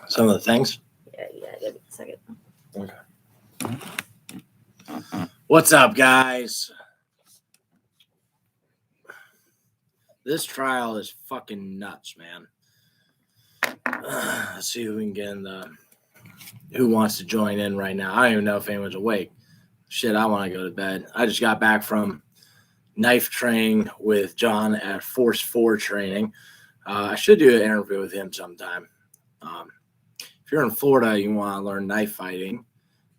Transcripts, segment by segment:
some of the things. Yeah, give me a second. Okay. What's up, guys? This trial is fucking nuts, man. Let's see who we can get in the... Who wants to join in right now? I don't even know if anyone's awake. Shit, I want to go to bed. I just got back from knife training with John at Force 4 training. I should do an interview with him sometime. If you're in Florida, you want to learn knife fighting,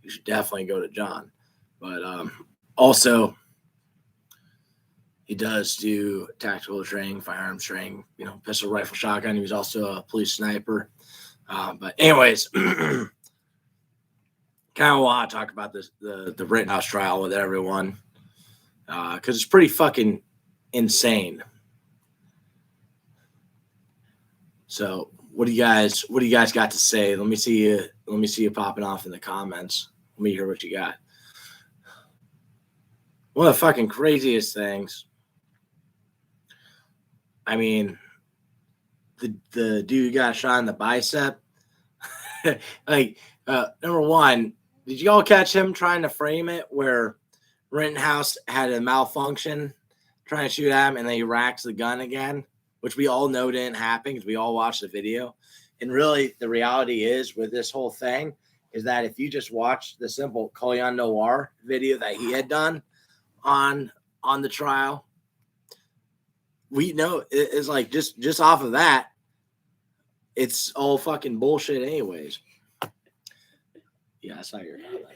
you should definitely go to John. But also, he does do tactical training, firearms training, pistol, rifle, shotgun. He was also a police sniper. But anyways, kind of want to talk about this the Rittenhouse trial with everyone because it's pretty fucking insane. So what do you guys got to say? Let me see you popping off in the comments. Let me hear what you got. One of the fucking craziest things. I mean, the dude got shot in the bicep. Number one, did you all catch him trying to frame it where Rittenhouse had a malfunction trying to shoot at him and then he racks the gun again, which we all know didn't happen because we all watched the video. And really, the reality is with this whole thing is that if you just watch the simple Colion Noir video that he had done on the trial, we know it's like just off of that, it's all fucking bullshit anyways. Yeah, I saw your comment.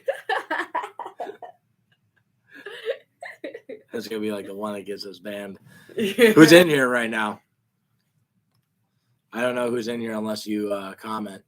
That's gonna be like the one that gets us banned. Who's in here right now? I don't know who's in here unless you comment.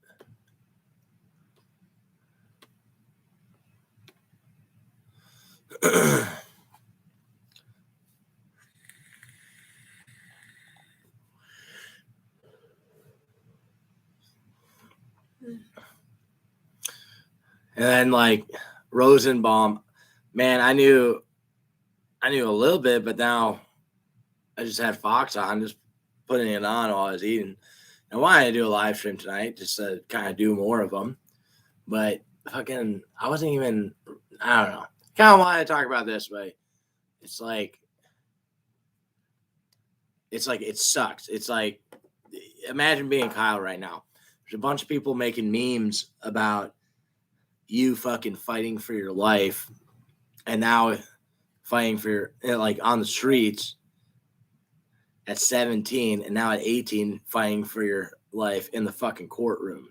And then like Rosenbaum, man, I knew a little bit, but now I just had Fox on, just putting it on while I was eating. I wanted to do a live stream tonight just to kind of do more of them, but fucking I wasn't even. I don't know. Kind of wanted to talk about this, but it's like it sucks. It's like imagine being Kyle right now. There's a bunch of people making memes about you fucking fighting for your life, and now fighting for like on the streets at 17, and now at 18 fighting for your life in the fucking courtroom.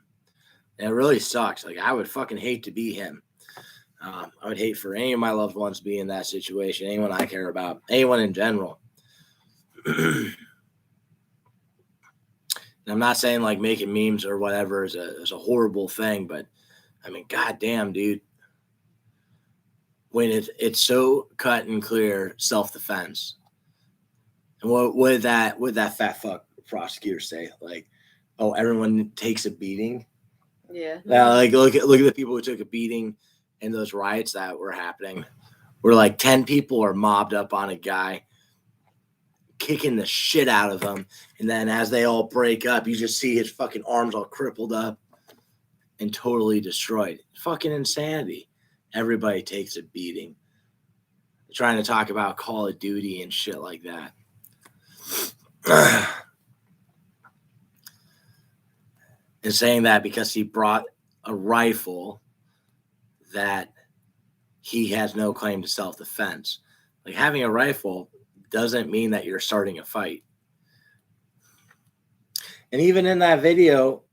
And it really sucks. Like I would fucking hate to be him. I would hate for any of my loved ones to be in that situation. Anyone I care about, anyone in general. And I'm not saying like making memes or whatever is a horrible thing, but I mean, goddamn, dude. When it's so cut and clear self-defense. And what would that fat fuck prosecutor say? Like, oh, everyone takes a beating. Yeah. Like look at the people who took a beating in those riots that were happening. Where like 10 people are mobbed up on a guy, kicking the shit out of him, and then as they all break up, you just see his fucking arms all crippled up and totally destroyed. Fucking insanity. Everybody takes a beating. Trying to talk about Call of Duty and shit like that. And saying that because he brought a rifle that he has no claim to self-defense. Like having a rifle doesn't mean that you're starting a fight. And even in that video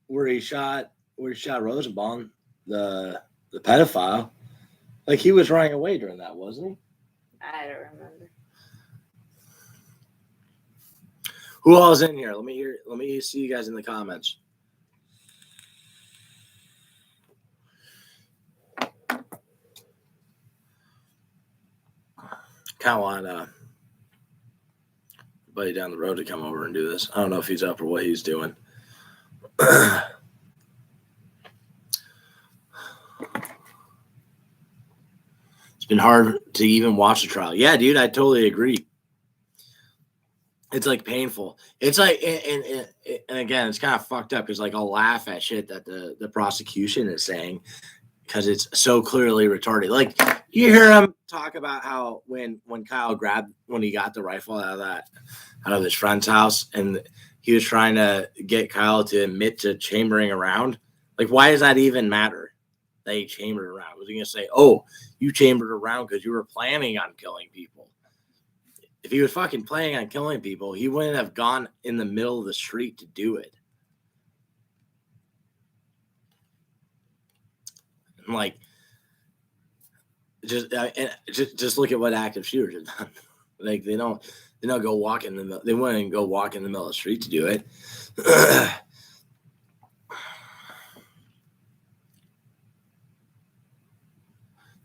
where he shot Rosenbaum, the pedophile, like he was running away during that, wasn't he? I don't remember. Who all is in here? Let me see you guys in the comments. Kind of want buddy down the road to come over and do this. I don't know if he's up or what he's doing. It's been hard to even watch the trial. Yeah, dude, I totally agree. It's like painful. It's like, and again, it's kind of fucked up because like I'll laugh at shit that the prosecution is saying because it's so clearly retarded. Like you hear him talk about how when Kyle grabbed when he got the rifle out of his friend's house and he was trying to get Kyle to admit to chambering around. Like, why does that even matter? That he chambered around. Was he gonna say, "Oh, you chambered around because you were planning on killing people"? If he was fucking planning on killing people, he wouldn't have gone in the middle of the street to do it. And like, just look at what active shooters have done. Like they don't go walk in the middle. They wouldn't go walk in the middle of the street to do it.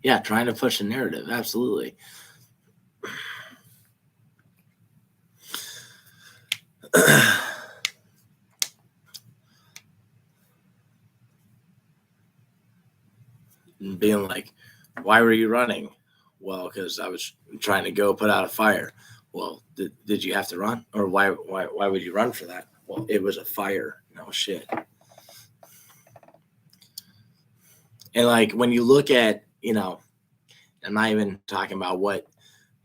Yeah, trying to push a narrative. Absolutely. And being like, why were you running? Well, because I was trying to go put out a fire. Well, did you have to run? Or why would you run for that? Well, it was a fire. No shit. And like when you look at, I'm not even talking about what,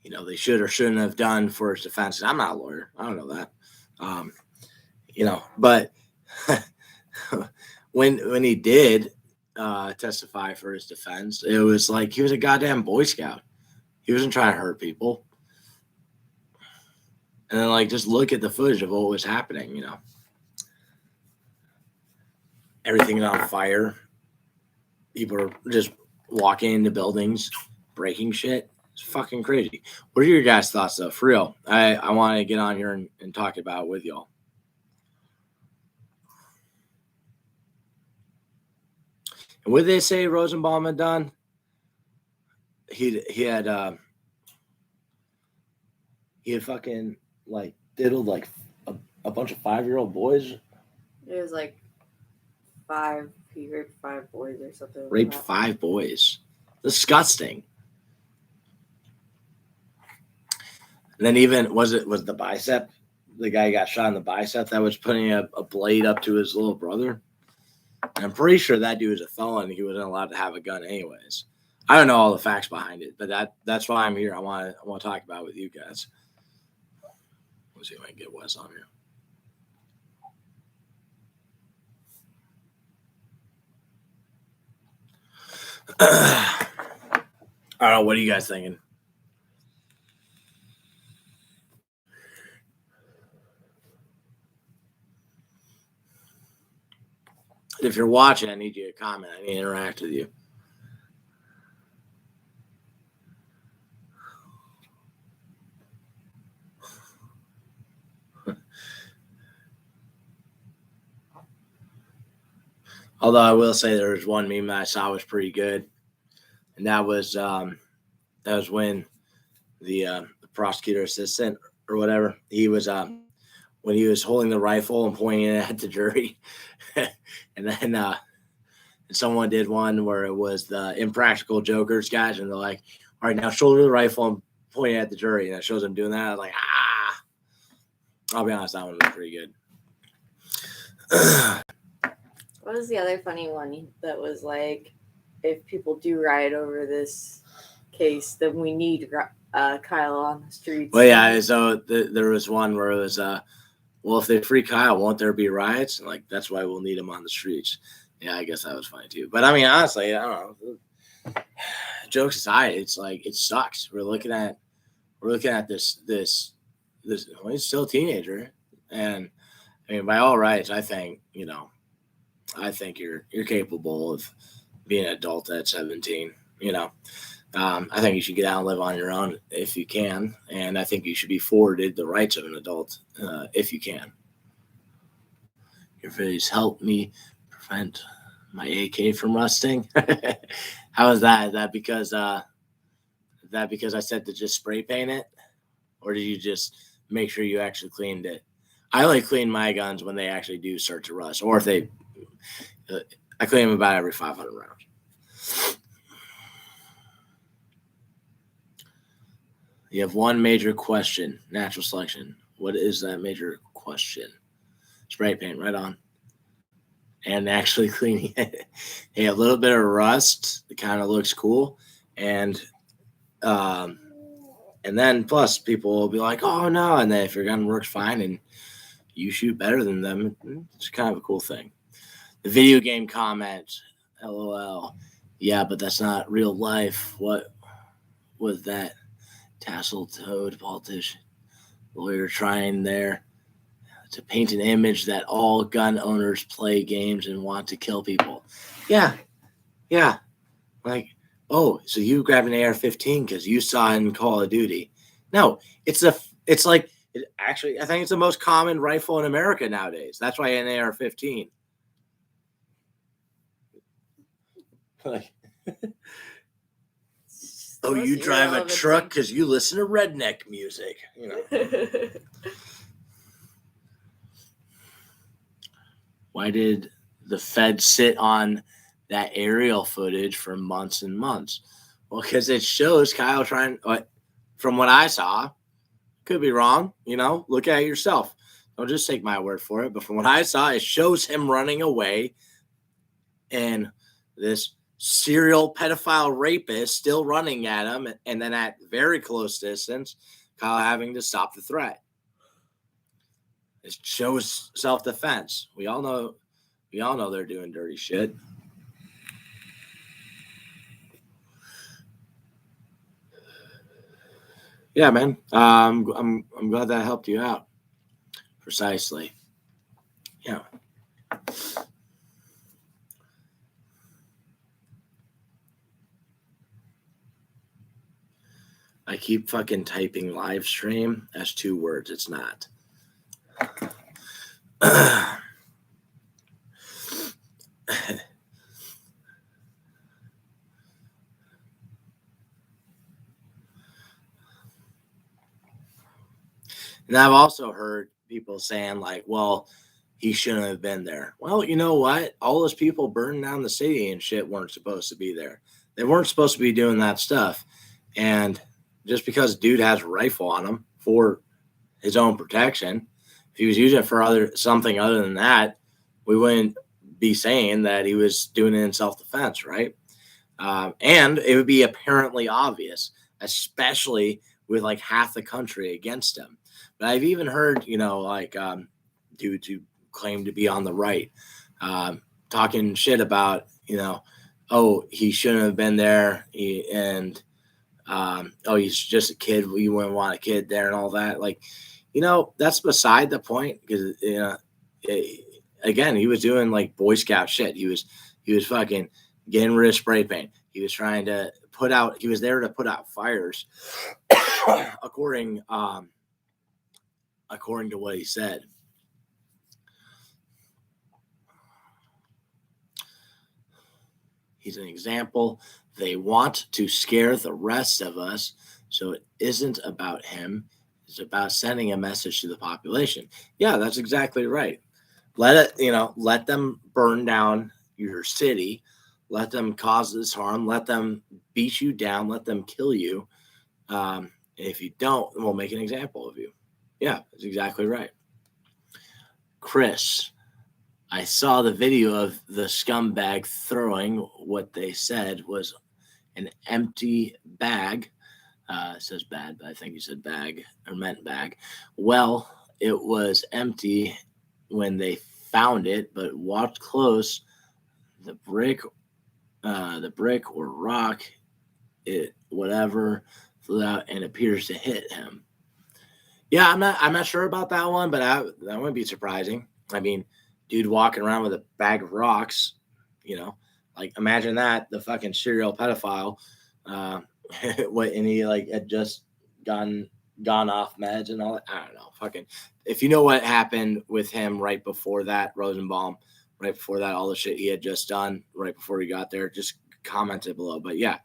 they should or shouldn't have done for his defense. I'm not a lawyer. I don't know that. But when he did testify for his defense, it was like he was a goddamn Boy Scout. He wasn't trying to hurt people. And then like just look at the footage of what was happening, Everything is on fire. People are just walking into buildings, breaking shit. It's fucking crazy. What are your guys' thoughts though? For real. I want to get on here and talk about it with y'all. And what did they say Rosenbaum had done? He had fucking like diddled like a bunch of 5-year-old boys. It was like he raped 5 boys or something. Raped 5 boys. Disgusting. And then even was the bicep? The guy got shot in the bicep that was putting a blade up to his little brother. And I'm pretty sure that dude was a felon. He wasn't allowed to have a gun anyways. I don't know all the facts behind it, but that's why I'm here. I want to talk about it with you guys. Let's see if I can get Wes on here. I don't know. What are you guys thinking? If you're watching, I need you to comment. I need to interact with you. Although I will say there was one meme that I saw was pretty good, and that was when the prosecutor assistant or whatever, he was when he was holding the rifle and pointing it at the jury, and then someone did one where it was the Impractical Jokers guys, and they're like, "All right, now shoulder the rifle and point it at the jury," and it shows them doing that. I was like, ah. I'll be honest, that one was pretty good. What was the other funny one that was like, if people do riot over this case, then we need Kyle on the streets? Well, yeah, so there was one where it was, well, if they free Kyle, won't there be riots? And like, that's why we'll need him on the streets. Yeah, I guess that was funny too. But I mean, honestly, I don't know. Jokes aside, it's like, it sucks. We're looking at this, well, he's still a teenager. And I mean, by all rights, I think, I think you're capable of being an adult at 17. I think you should get out and live on your own if you can, and I think you should be afforded the rights of an adult if you can. Your videos help me prevent my AK from rusting. How is that? Is that because I said to just spray paint it, or did you just make sure you actually cleaned it? I only clean my guns when they actually do start to rust, or if they. I clean them about every 500 rounds. You have one major question, natural selection. What is that major question? Spray paint, right on. And actually cleaning it. Hey, a little bit of rust. It kind of looks cool. And then plus people will be like, oh no. And then if your gun works fine and you shoot better than them, it's kind of a cool thing. The video game comment, LOL. Yeah, but that's not real life. What was that tassel-toed politician lawyer trying there to paint an image that all gun owners play games and want to kill people? Yeah. Like, oh, so you grabbed an AR-15 because you saw it in Call of Duty. No, actually, I think it's the most common rifle in America nowadays. That's why an AR-15. Like, oh, you drive a truck because you listen to redneck music, Why did the Fed sit on that aerial footage for months and months? Well, because it shows Kyle trying, from what I saw, could be wrong, look at it yourself. Don't just take my word for it. But from what I saw, it shows him running away and this serial pedophile rapist still running at him. And then at very close distance, Kyle having to stop the threat. It shows self-defense. We all know they're doing dirty shit. Yeah, man. I'm glad that helped you out. Precisely. Yeah. I keep fucking typing live stream as 2 words. It's not. And I've also heard people saying like, well, he shouldn't have been there. Well, you know what? All those people burning down the city and shit weren't supposed to be there. They weren't supposed to be doing that stuff. And just because dude has a rifle on him for his own protection, if he was using it for something other than that, we wouldn't be saying that he was doing it in self-defense, right? And it would be apparently obvious, especially with like half the country against him. But I've even heard, dudes who claim to be on the right, talking shit about, oh, he shouldn't have been there. He's just a kid. You wouldn't want a kid there and all that. Like, that's beside the point because, again, he was doing like Boy Scout shit. He was fucking getting rid of spray paint. He was trying to he was there to put out fires according to what he said. He's an example. They want to scare the rest of us. So it isn't about him. It's about sending a message to the population. Yeah, that's exactly right. Let them burn down your city. Let them cause this harm. Let them beat you down. Let them kill you. If you don't, we'll make an example of you. Yeah, that's exactly right. Chris, I saw the video of the scumbag throwing what they said was an empty bag. It says bad, but I think you said bag or meant bag. Well, it was empty when they found it, but watched close. The brick or rock, whatever, flew out and appears to hit him. Yeah, I'm not sure about that one, but that wouldn't be surprising. I mean, dude walking around with a bag of rocks, like imagine that, the fucking serial pedophile, and he like had just gone off meds and all that. I don't know. Fucking, if you know what happened with him right before that, Rosenbaum, right before that, all the shit he had just done right before he got there, just comment it below. But yeah,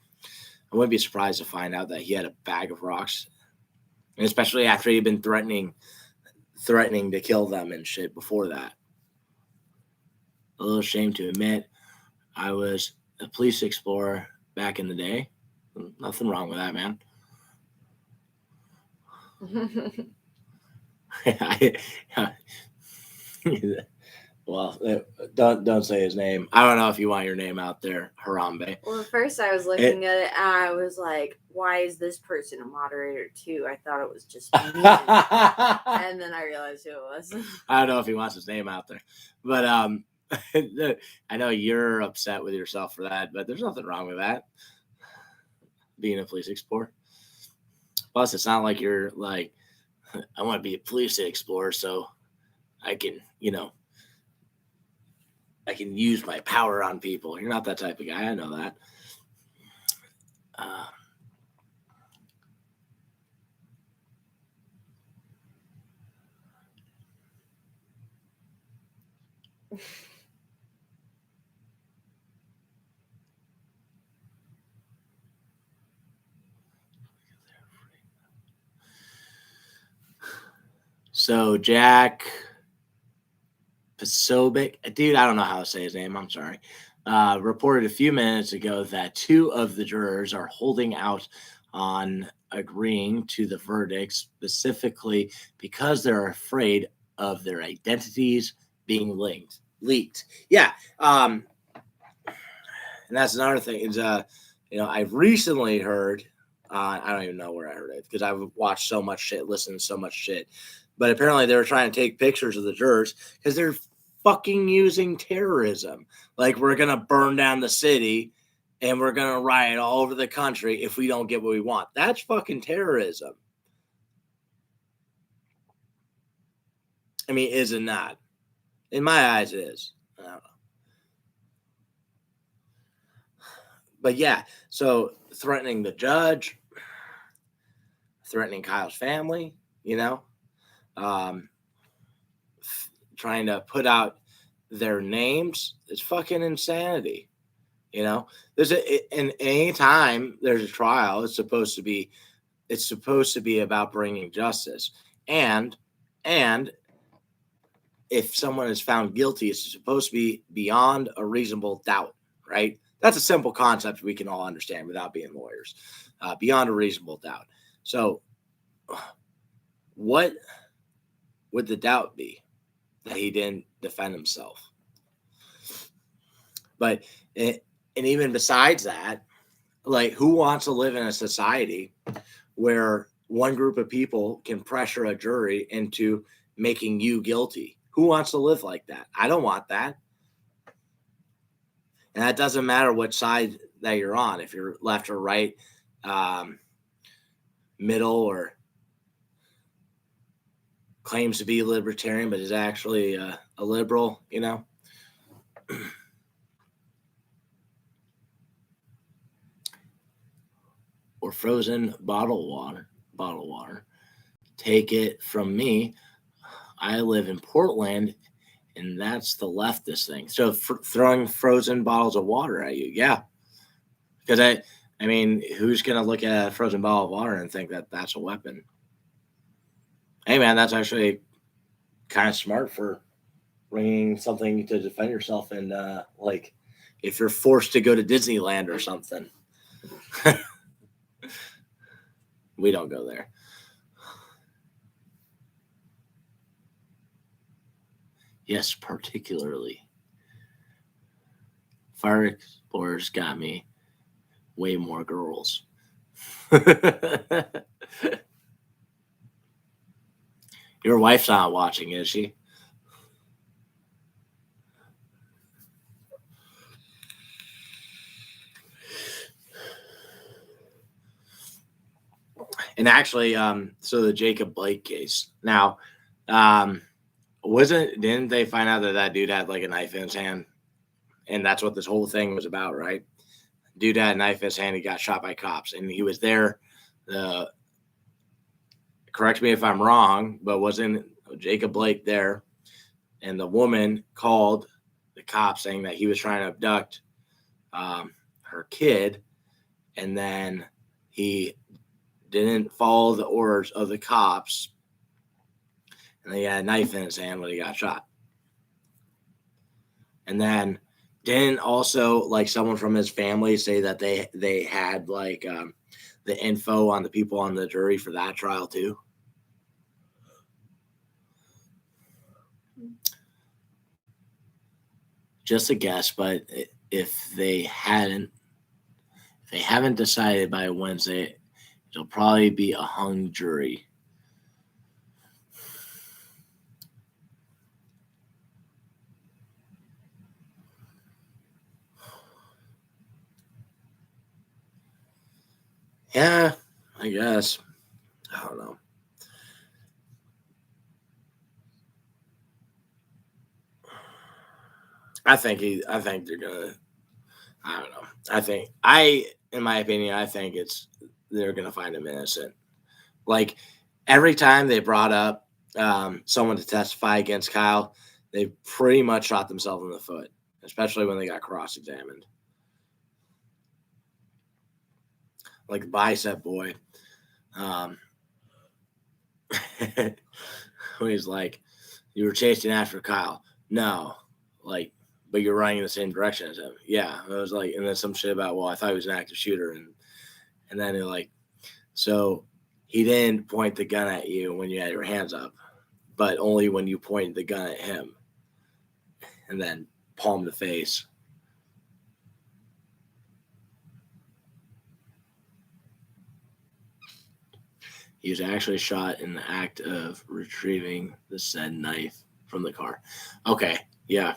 I wouldn't be surprised to find out that he had a bag of rocks, and especially after he'd been threatening to kill them and shit before that. A little ashamed to admit, I was a police explorer back in the day. Nothing wrong with that, man. Well, don't say his name. I don't know if you want your name out there, Harambe. Well, at first I was looking at it and I was like, why is this person a moderator too? I thought it was just me. And then I realized who it was. I don't know if he wants his name out there. But I know you're upset with yourself for that, but there's nothing wrong with that. Being a police explorer. Plus, it's not like you're like, I want to be a police explorer so I can, I can use my power on people. You're not that type of guy. I know that. So Jack Posobiec, dude, I don't know how to say his name. I'm sorry. Reported a few minutes ago that 2 of the jurors are holding out on agreeing to the verdict, specifically because they're afraid of their identities being leaked. Yeah. And that's another thing is, I've recently heard, I don't even know where I heard it because I've watched so much shit, listened to so much shit. But apparently they were trying to take pictures of the jurors because they're fucking using terrorism. Like, we're going to burn down the city and we're going to riot all over the country if we don't get what we want. That's fucking terrorism. I mean, is it not? In my eyes, it is. I don't know. But yeah, so threatening the judge, threatening Kyle's family, trying to put out their names. It's fucking insanity. There's and any time there's a trial, it's supposed to be about bringing justice. And if someone is found guilty, it's supposed to be beyond a reasonable doubt, right? That's a simple concept we can all understand without being lawyers. Beyond a reasonable doubt. So what would the doubt be? That he didn't defend himself. But and even besides that, like, who wants to live in a society where one group of people can pressure a jury into making you guilty? Who wants to live like that? I don't want that. And that doesn't matter which side that you're on, if you're left or right, middle, or claims to be a libertarian, but is actually a liberal, or frozen bottled water. Take it from me. I live in Portland, and that's the leftist thing. So throwing frozen bottles of water at you. Yeah. Because I mean, who's going to look at a frozen bottle of water and think that that's a weapon? Hey, man, that's actually kind of smart for bringing something to defend yourself. And like, if you're forced to go to Disneyland or something, we don't go there. Yes, particularly. Fire Explorers got me way more girls. Your wife's not watching, is she? And actually, so the Jacob Blake case. Now, didn't they find out that dude had like a knife in his hand? And that's what this whole thing was about, right? Dude had a knife in his hand. He got shot by cops, and he was there. Correct me if I'm wrong, but wasn't Jacob Blake there? And the woman called the cops saying that he was trying to abduct her kid, and then he didn't follow the orders of the cops, and he had a knife in his hand when he got shot. And then didn't also, like, someone from his family say that they had like the info on the people on the jury for that trial too? just a guess, but if they haven't decided by Wednesday, it'll probably be a hung jury. Yeah, I guess. I don't know. I think they're gonna. I don't know. In my opinion, I think they're gonna find him innocent. Like every time they brought up someone to testify against Kyle, they pretty much shot themselves in the foot, especially when they got cross-examined. Like the bicep boy. He's like, you were chasing after Kyle. No, like, but you're running in the same direction as him. Yeah, it was like, and then some shit about, well, I thought he was an active shooter, and then they're like, so he didn't point the gun at you when you had your hands up, but only when you pointed the gun at him, and then palm the face. He was actually shot in the act of retrieving the said knife from the car. Okay, yeah.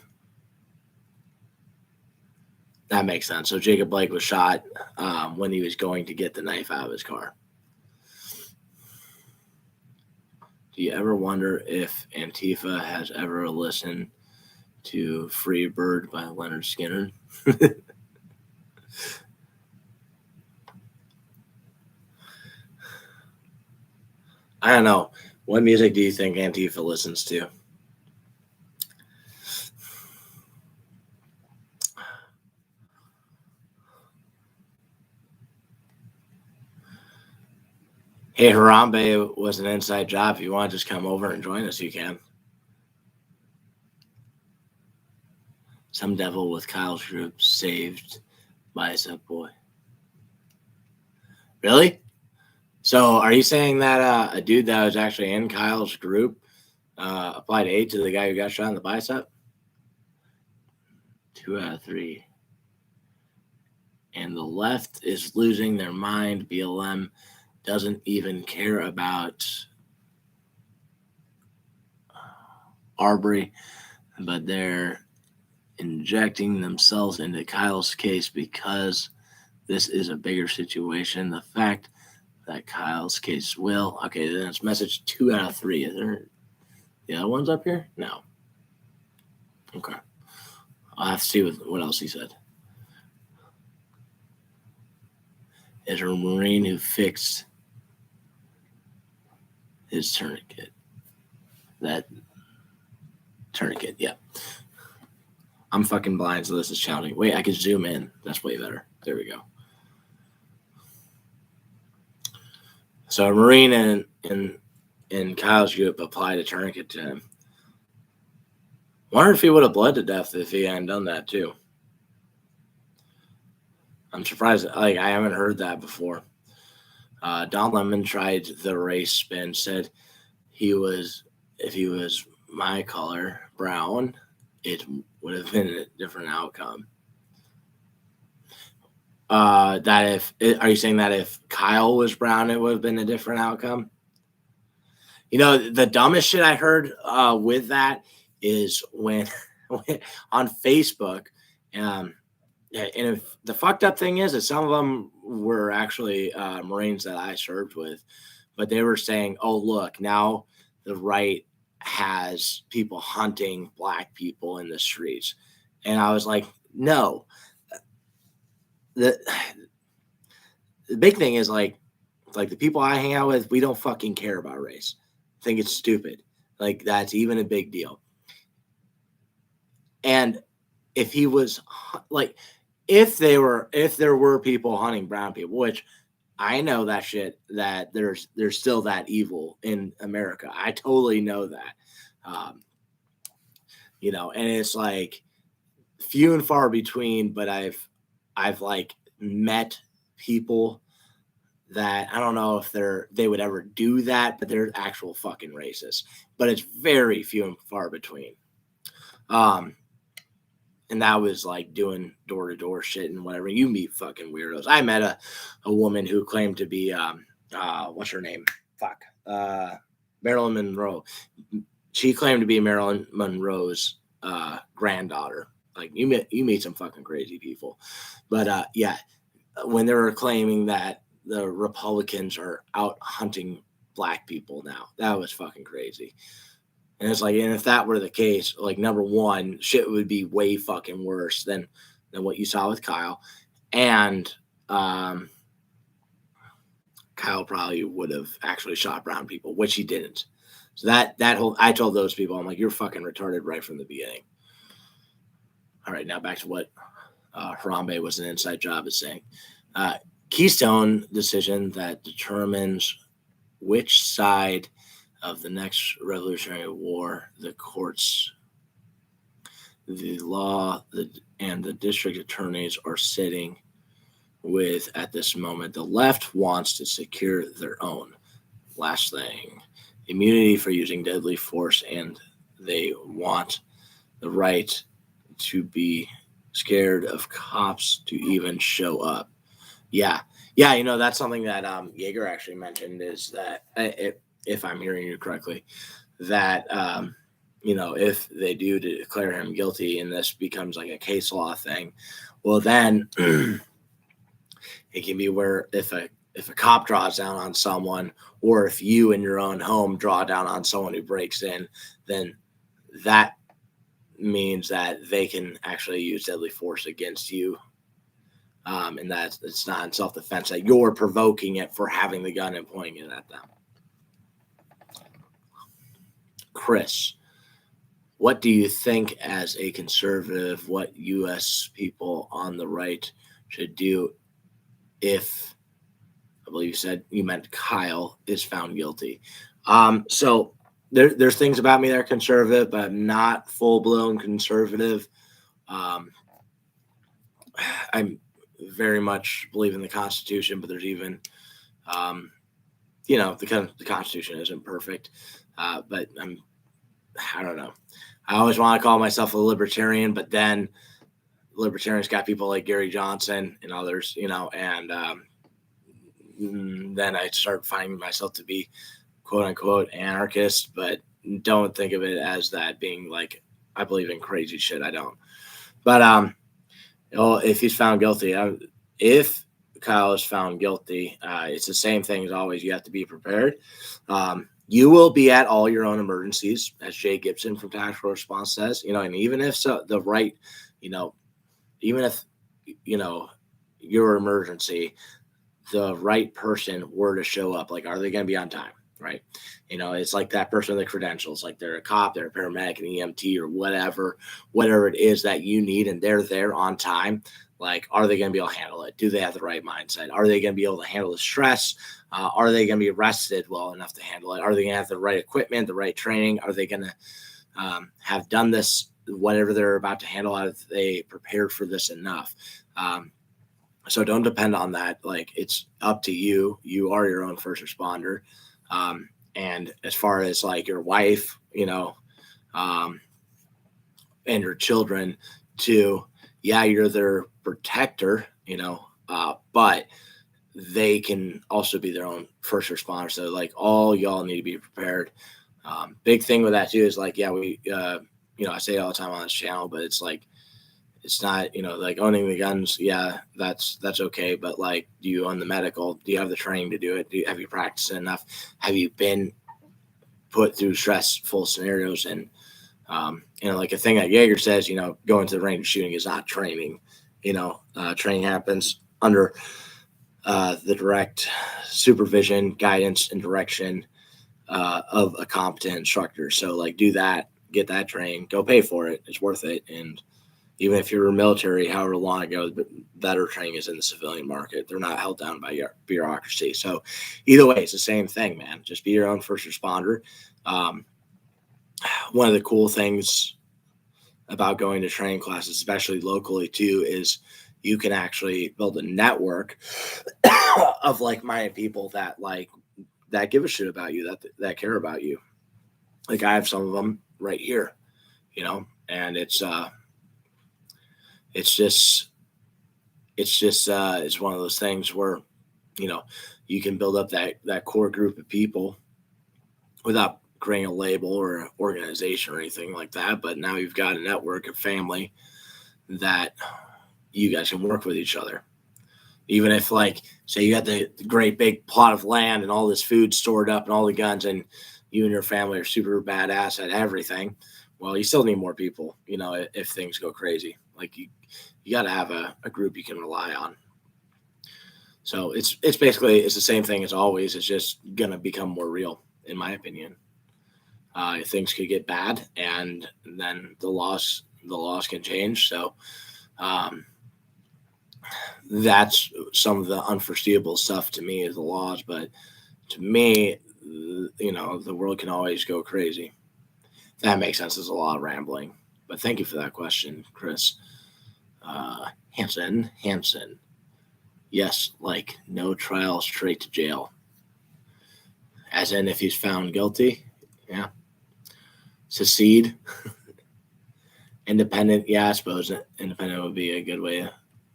That makes sense. So Jacob Blake was shot when he was going to get the knife out of his car. Do you ever wonder if Antifa has ever listened to Free Bird by Leonard Skinner? I don't know. What music do you think Antifa listens to? Hey, Harambe was an inside job. If you want to just come over and join us, you can. Some devil with Kyle's group saved bicep boy. Really? So are you saying that a dude that was actually in Kyle's group applied aid to the guy who got shot in the bicep? 2 out of 3. And the left is losing their mind. BLM doesn't even care about Arbery, but they're injecting themselves into Kyle's case because this is a bigger situation. The fact that Kyle's case will. Okay, then it's message 2 out of 3. Is there the other ones up here? No. Okay. I'll have to see what else he said. Is a Marine who fixed his tourniquet. That tourniquet, yeah. I'm fucking blind, so this is challenging. Wait, I can zoom in. That's way better. There we go. So a Marine in Kyle's group applied a tourniquet to him. Wonder if he would have bled to death if he hadn't done that too. I'm surprised. Like I haven't heard that before. Don Lemon tried the race spin. Said if he was my color, brown, it would have been a different outcome. Are you saying that if Kyle was brown, it would have been a different outcome? You know, the dumbest shit I heard with that is when on Facebook, and if the fucked up thing is that some of them were actually Marines that I served with, but they were saying, oh, look, now the right has people hunting black people in the streets. And I was like, no. The big thing is like the people I hang out with, we don't fucking care about race. I think it's stupid. Like that's even a big deal. And if he was like, if there were people hunting brown people, which I know that shit, that there's still that evil in America. I totally know that. You know, and it's like few and far between, but I've like met people that I don't know if they would ever do that, but they're actual fucking racists. But it's very few and far between. And that was like doing door-to-door shit and whatever. You meet fucking weirdos. I met a woman who claimed to be what's her name? Marilyn Monroe. She claimed to be Marilyn Monroe's granddaughter. Like you meet some fucking crazy people. But yeah, when they were claiming that the Republicans are out hunting black people now, that was fucking crazy. And it's like, and if that were the case, like number one, shit would be way fucking worse than what you saw with Kyle. And Kyle probably would have actually shot brown people, which he didn't. So that whole, I told those people, I'm like, you're fucking retarded right from the beginning. All right, now back to what Harambe was an inside job is saying. Keystone decision that determines which side of the next Revolutionary War the courts, the law, and the district attorneys are sitting with at this moment. The left wants to secure their own. Last thing, immunity for using deadly force, and they want the right to be scared of cops to even show up. Yeah, you know, that's something that Yeager actually mentioned, is that if I'm hearing you correctly, that you know, if they do declare him guilty and this becomes like a case law thing, well then it can be where if a cop draws down on someone, or if you in your own home draw down on someone who breaks in, then that means that they can actually use deadly force against you. And that it's not in self-defense, that you're provoking it for having the gun and pointing it at them. Chris, what do you think as a conservative, what U.S. people on the right should do if, I believe you said you meant Kyle, is found guilty? So there's things about me that are conservative, but I'm not full-blown conservative. I'm very much believe in the Constitution, but there's even, you know, the Constitution isn't perfect, but I don't know. I always want to call myself a libertarian, but then libertarians got people like Gary Johnson and others, you know, and then I start finding myself to be quote unquote anarchist, but don't think of it as that being like, I believe in crazy shit. I don't. But if he's found guilty, if Kyle is found guilty, it's the same thing as always. You have to be prepared. You will be at all your own emergencies, as Jay Gibson from Tactical Response says. You know, and even if the right, you know, even if, you know, your emergency, the right person were to show up, like, are they going to be on time? Right. You know, it's like that person with the credentials, like they're a cop, they're a paramedic, an EMT, or whatever it is that you need, and they're there on time. Like, are they going to be able to handle it? Do they have the right mindset? Are they going to be able to handle the stress? Are they going to be rested well enough to handle it? Are they going to have the right equipment, the right training? Are they going to have done this, whatever they're about to handle? Are they prepared for this enough? So don't depend on that. Like, it's up to you. You are your own first responder. And as far as like your wife, you know, and your children too, yeah, you're their protector, you know, but they can also be their own first responder. So like all y'all need to be prepared. Big thing with that too is like, yeah, we, you know, I say it all the time on this channel, but it's like, it's not, you know, like owning the guns. Yeah, that's okay. But like, do you own the medical? Do you have the training to do it? Have you practiced enough? Have you been put through stressful scenarios? And, you know, like a thing that Yeager says, you know, going to the range of shooting is not training. You know, training happens under the direct supervision, guidance, and direction of a competent instructor. So like, do that, get that trained, go pay for it. It's worth it. And even if you're military, however long ago, better training is in the civilian market. They're not held down by bureaucracy. So either way, it's the same thing, man. Just be your own first responder. One of the cool things about going to training classes, especially locally too, is you can actually build a network of like-minded people that give a shit about you, that care about you. Like I have some of them right here, you know, and it's it's one of those things where, you can build up that core group of people without creating a label or an organization or anything like that. But now you've got a network of family that you guys can work with each other. Even if, like, say you got the great big plot of land and all this food stored up and all the guns, and you and your family are super badass at everything, well, you still need more people, if things go crazy. Like, you got to have a group you can rely on. So it's basically the same thing as always. It's just going to become more real, in my opinion. Things could get bad, and then the laws can change. So that's some of the unforeseeable stuff to me, is the laws. But to me, the world can always go crazy. If that makes sense. There's a lot of rambling, but thank you for that question, Chris. Hanson. Yes, like no trial, straight to jail. As in, if he's found guilty, yeah. Secede. Independent, yeah, I suppose independent would be a good way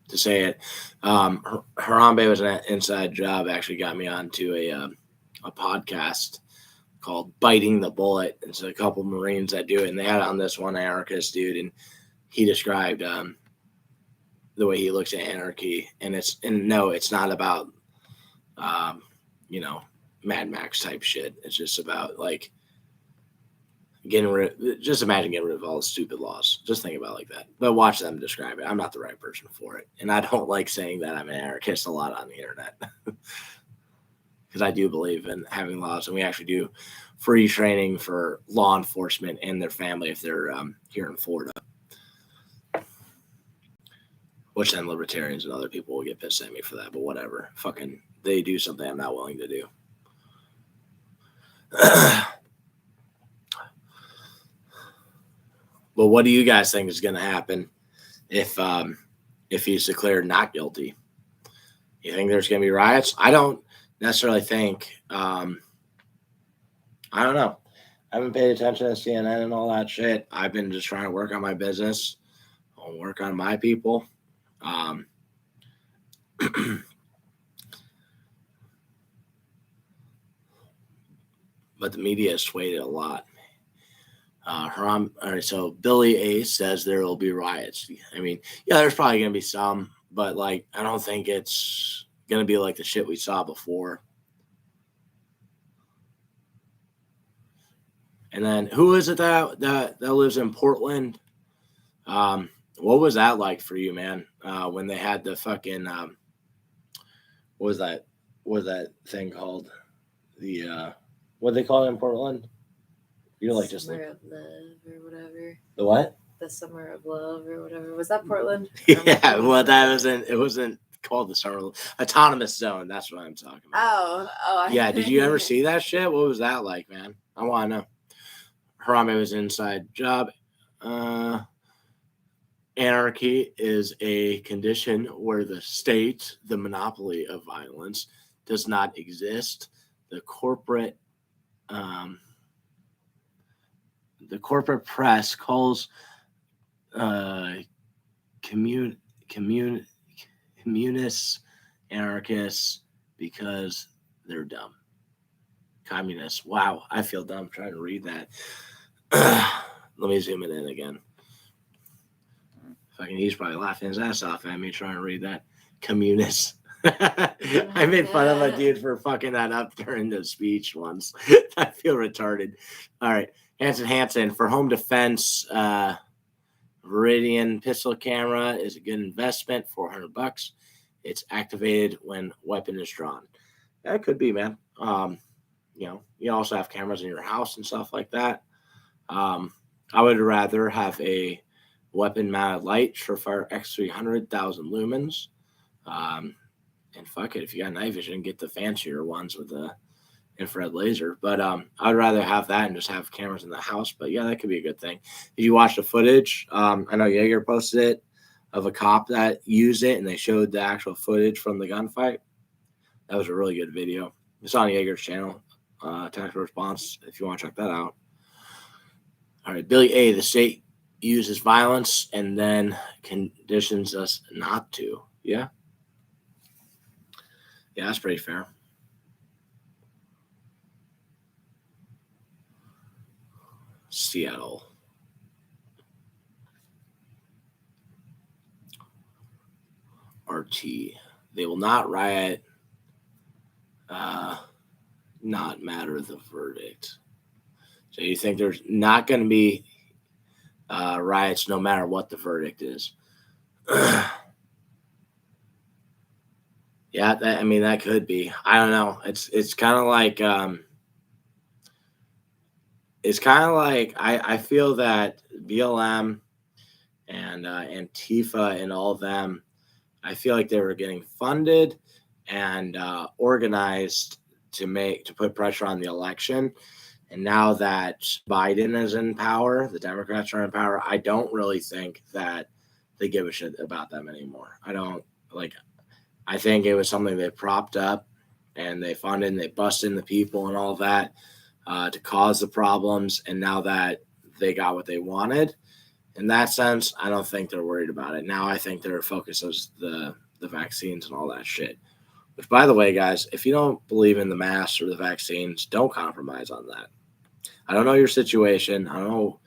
to say it. Harambe was an inside job. Actually got me onto a podcast called Biting the Bullet. It's a couple Marines that do it, and they had on this one anarchist dude, and he described the way he looks at anarchy, and no, it's not about Mad Max type shit. It's just about, like, just imagine getting rid of all the stupid laws. Just think about it like that. But watch them describe it. I'm not the right person for it. And I don't like saying that I'm an anarchist a lot on the internet. Because I do believe in having laws, and we actually do free training for law enforcement and their family if they're here in Florida. Which then libertarians and other people will get pissed at me for that, but whatever. Fucking, they do something I'm not willing to do. But what do you guys think is going to happen if he's declared not guilty? You think there's going to be riots? I don't necessarily think. I don't know. I haven't paid attention to CNN and all that shit. I've been just trying to work on my business. I'll work on my people. But the media has swayed it a lot. All right, so Billy A says there will be riots. I mean, yeah, there's probably going to be some, but, like, I don't think it's going to be like the shit we saw before. And then who is it that lives in Portland? What was that like for you, man? When they had the fucking what was that thing called? The what they call it in Portland? You're like just Summer of Love or whatever. The what? The Summer of Love or whatever. Was that Portland? Yeah, well, it wasn't called the Summer Autonomous Zone. That's what I'm talking about. Oh. Yeah, did you ever see that shit? What was that like, man? I want to know. Harambe was an inside job. Anarchy is a condition where the state, the monopoly of violence, does not exist. The corporate press calls communists anarchists because they're dumb. Communists. Wow, I feel dumb trying to read that. Let me zoom it in again. Fucking, he's probably laughing his ass off at me trying to read that. Communists. I made fun of a dude for fucking that up during the speech once. I feel retarded. All right. Hanson, for home defense, Viridian pistol camera is a good investment, $400. It's activated when weapon is drawn. That could be, man. You also have cameras in your house and stuff like that. I would rather have a weapon mounted light, Surefire X300, 1,000 lumens. And fuck it, if you got night vision, get the fancier ones with the infrared laser. But I'd rather have that and just have cameras in the house. But yeah, that could be a good thing. Did you watch the footage? I know Jaeger posted it of a cop that used it, and they showed the actual footage from the gunfight. That was a really good video. It's on Jaeger's channel, Tactical Response, if you want to check that out. All right, Billy A, the state uses violence and then conditions us not to. Yeah. Yeah, that's pretty fair. Seattle. RT. They will not riot, not matter the verdict. So you think there's not going to be riots no matter what the verdict is? Yeah, that could be. I don't know. It's kind of like I feel that BLM and Antifa and all of them, I feel like they were getting funded and organized to put pressure on the election. And now that Biden is in power, the Democrats are in power, I don't really think that they give a shit about them anymore. I think it was something they propped up and they funded and they busted in the people and all that to cause the problems. And now that they got what they wanted, in that sense, I don't think they're worried about it. Now I think their focus is the vaccines and all that shit. Which, by the way, guys, if you don't believe in the masks or the vaccines, don't compromise on that. I don't know your situation. I don't know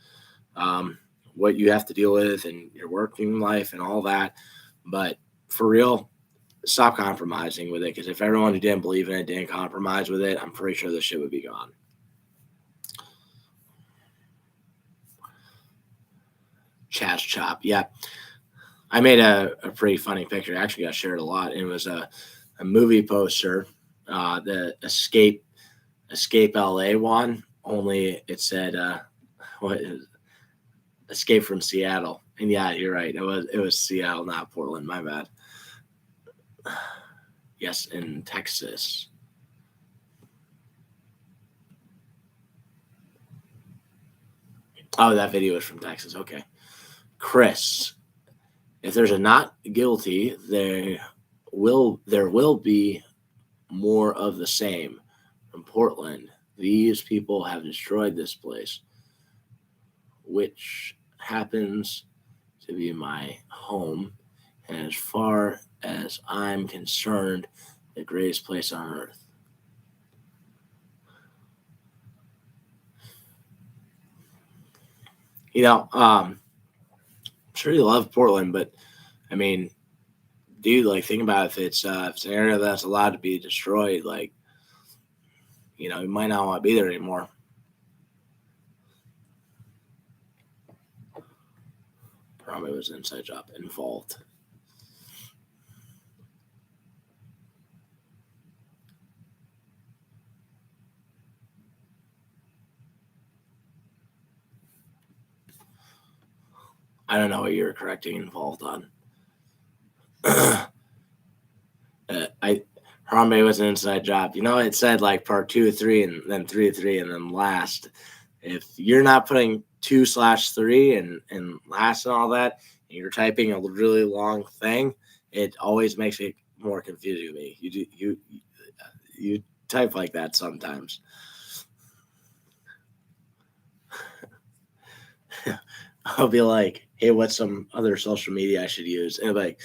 what you have to deal with in your working life and all that. But for real, stop compromising with it. Because if everyone who didn't believe in it didn't compromise with it, I'm pretty sure this shit would be gone. Chaz Chop. Yeah. I made a pretty funny picture. It actually got shared a lot. It was a movie poster, the Escape LA one. Only it said, what is it? Escape from Seattle. And yeah, you're right. It was Seattle, not Portland. My bad. Yes, in Texas. Oh, that video is from Texas. Okay. Chris, if there's a not guilty, there will be more of the same from Portland. These people have destroyed this place, which happens to be my home, and as far as I'm concerned, the greatest place on earth. I'm sure you love Portland, but I mean, dude, think about if it's an area that's allowed to be destroyed, you might not want to be there anymore. Probably was an inside job involved. I don't know what you're correcting involved on. Harambe was an inside job. It said part 2 of 3 and then 3 of 3 and then last. If you're not putting 2/3 and last and all that, and you're typing a really long thing, it always makes it more confusing to me. You type like that sometimes. I'll be like, hey, what's some other social media I should use? And I'll be like,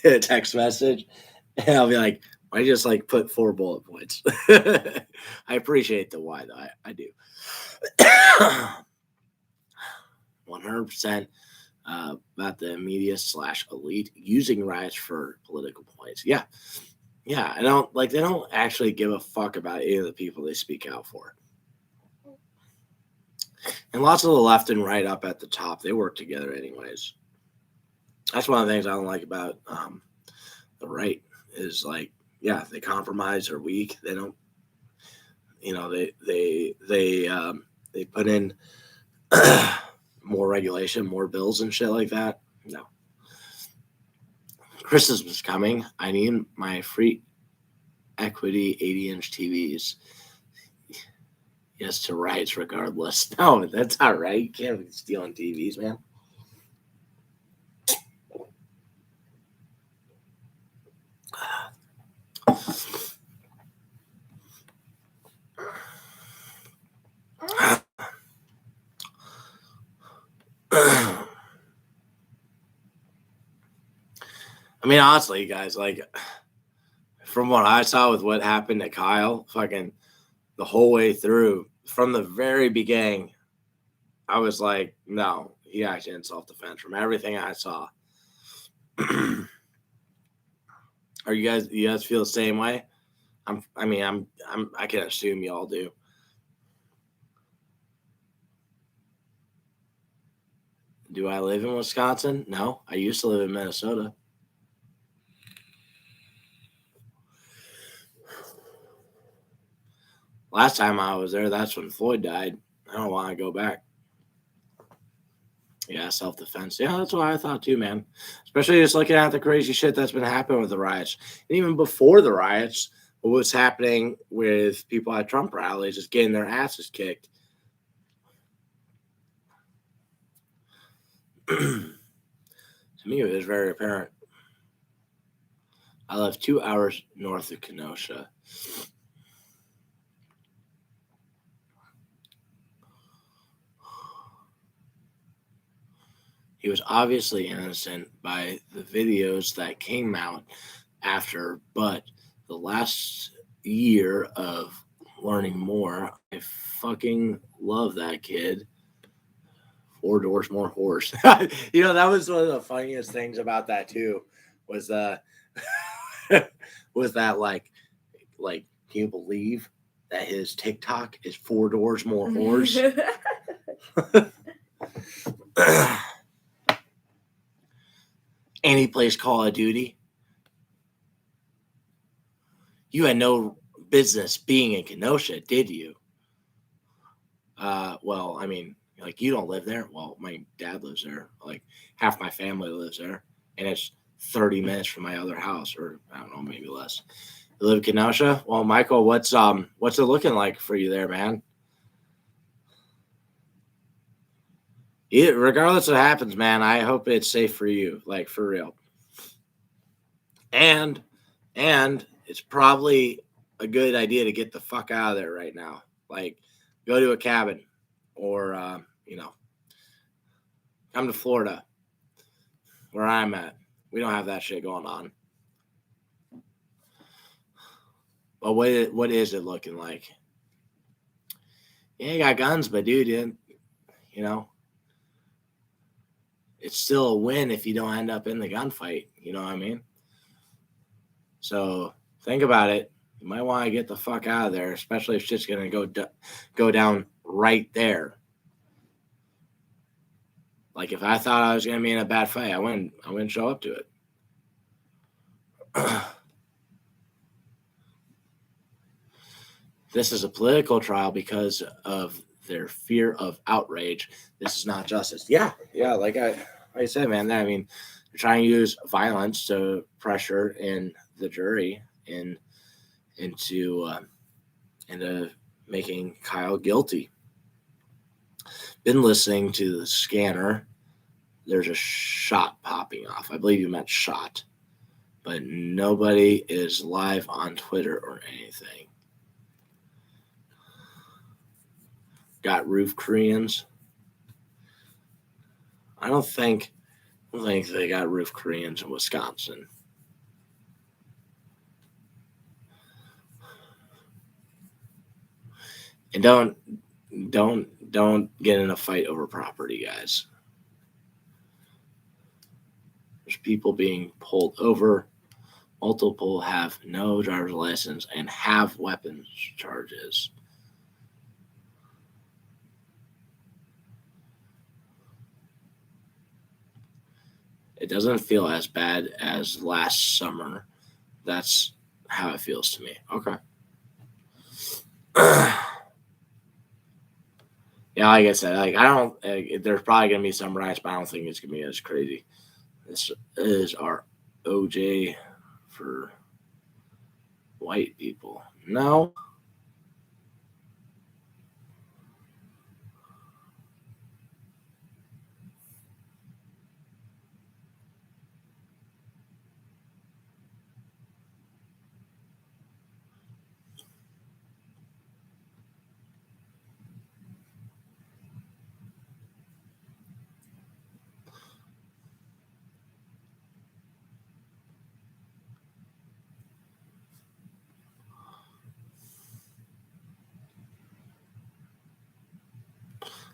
a text message. And I'll be like, I just put 4 bullet points. I appreciate the why, though. I do. 100% about the media / elite using riots for political points. Yeah. Yeah. They don't actually give a fuck about any of the people they speak out for. And lots of the left and right up at the top, they work together anyways. That's one of the things I don't like about the right is they compromise, they're weak. They don't, they put in more regulation, more bills and shit like that. No. Christmas is coming. I need my free equity 80-inch TVs. Yes to rights regardless. No, that's not right. You can't be stealing TVs, man. I mean, honestly, guys, like from what I saw with what happened to Kyle, fucking the whole way through, from the very beginning, I was like, no, he acted in self-defense from everything I saw. Are you guys feel the same way? I can assume y'all do. Do I live in Wisconsin? No, I used to live in Minnesota. Last time I was there, that's when Floyd died. I don't want to go back. Yeah, self-defense. Yeah, that's what I thought too, man. Especially just looking at the crazy shit that's been happening with the riots. And even before the riots, what was happening with people at Trump rallies just getting their asses kicked. To me, it was very apparent. I live 2 hours north of Kenosha. He was obviously innocent by the videos that came out after, but the last year of learning more, I fucking love that kid. 4 doors more horse. That was one of the funniest things about that too, was was that like can you believe that his TikTok is 4 doors more horse? And he plays Call of Duty. You had no business being in Kenosha, did you? Well, I mean, like, you don't live there. Well, my dad lives there. Like, half my family lives there, and it's 30 minutes from my other house, or I don't know, maybe less. You live in Kenosha? Well, Michael, what's it looking like for you there, man? Regardless of what happens, man, I hope it's safe for you, like, for real. And it's probably a good idea to get the fuck out of there right now. Like, go to a cabin, or come to Florida, where I'm at. We don't have that shit going on. But what is it looking like? Yeah, you got guns, but dude, it's still a win if you don't end up in the gunfight. You know what I mean? So think about it. You might want to get the fuck out of there, especially if shit's going to go down right there. Like, if I thought I was going to be in a bad fight, I wouldn't show up to it. This is a political trial because of their fear of outrage. This is not justice. Yeah. Like I said, man. I mean, they're trying to use violence to pressure in the jury into making Kyle guilty. Been listening to the scanner. There's a shot popping off. I believe you meant shot, but nobody is live on Twitter or anything. Got roof Koreans. I don't think they got roof Koreans in Wisconsin. And don't get in a fight over property, guys. There's people being pulled over. Multiple have no driver's license and have weapons charges. It doesn't feel as bad as last summer. That's how it feels to me. Okay. Yeah, like I said, there's probably going to be some riots, but I don't think it's going to be as crazy. This is our OJ for white people. No.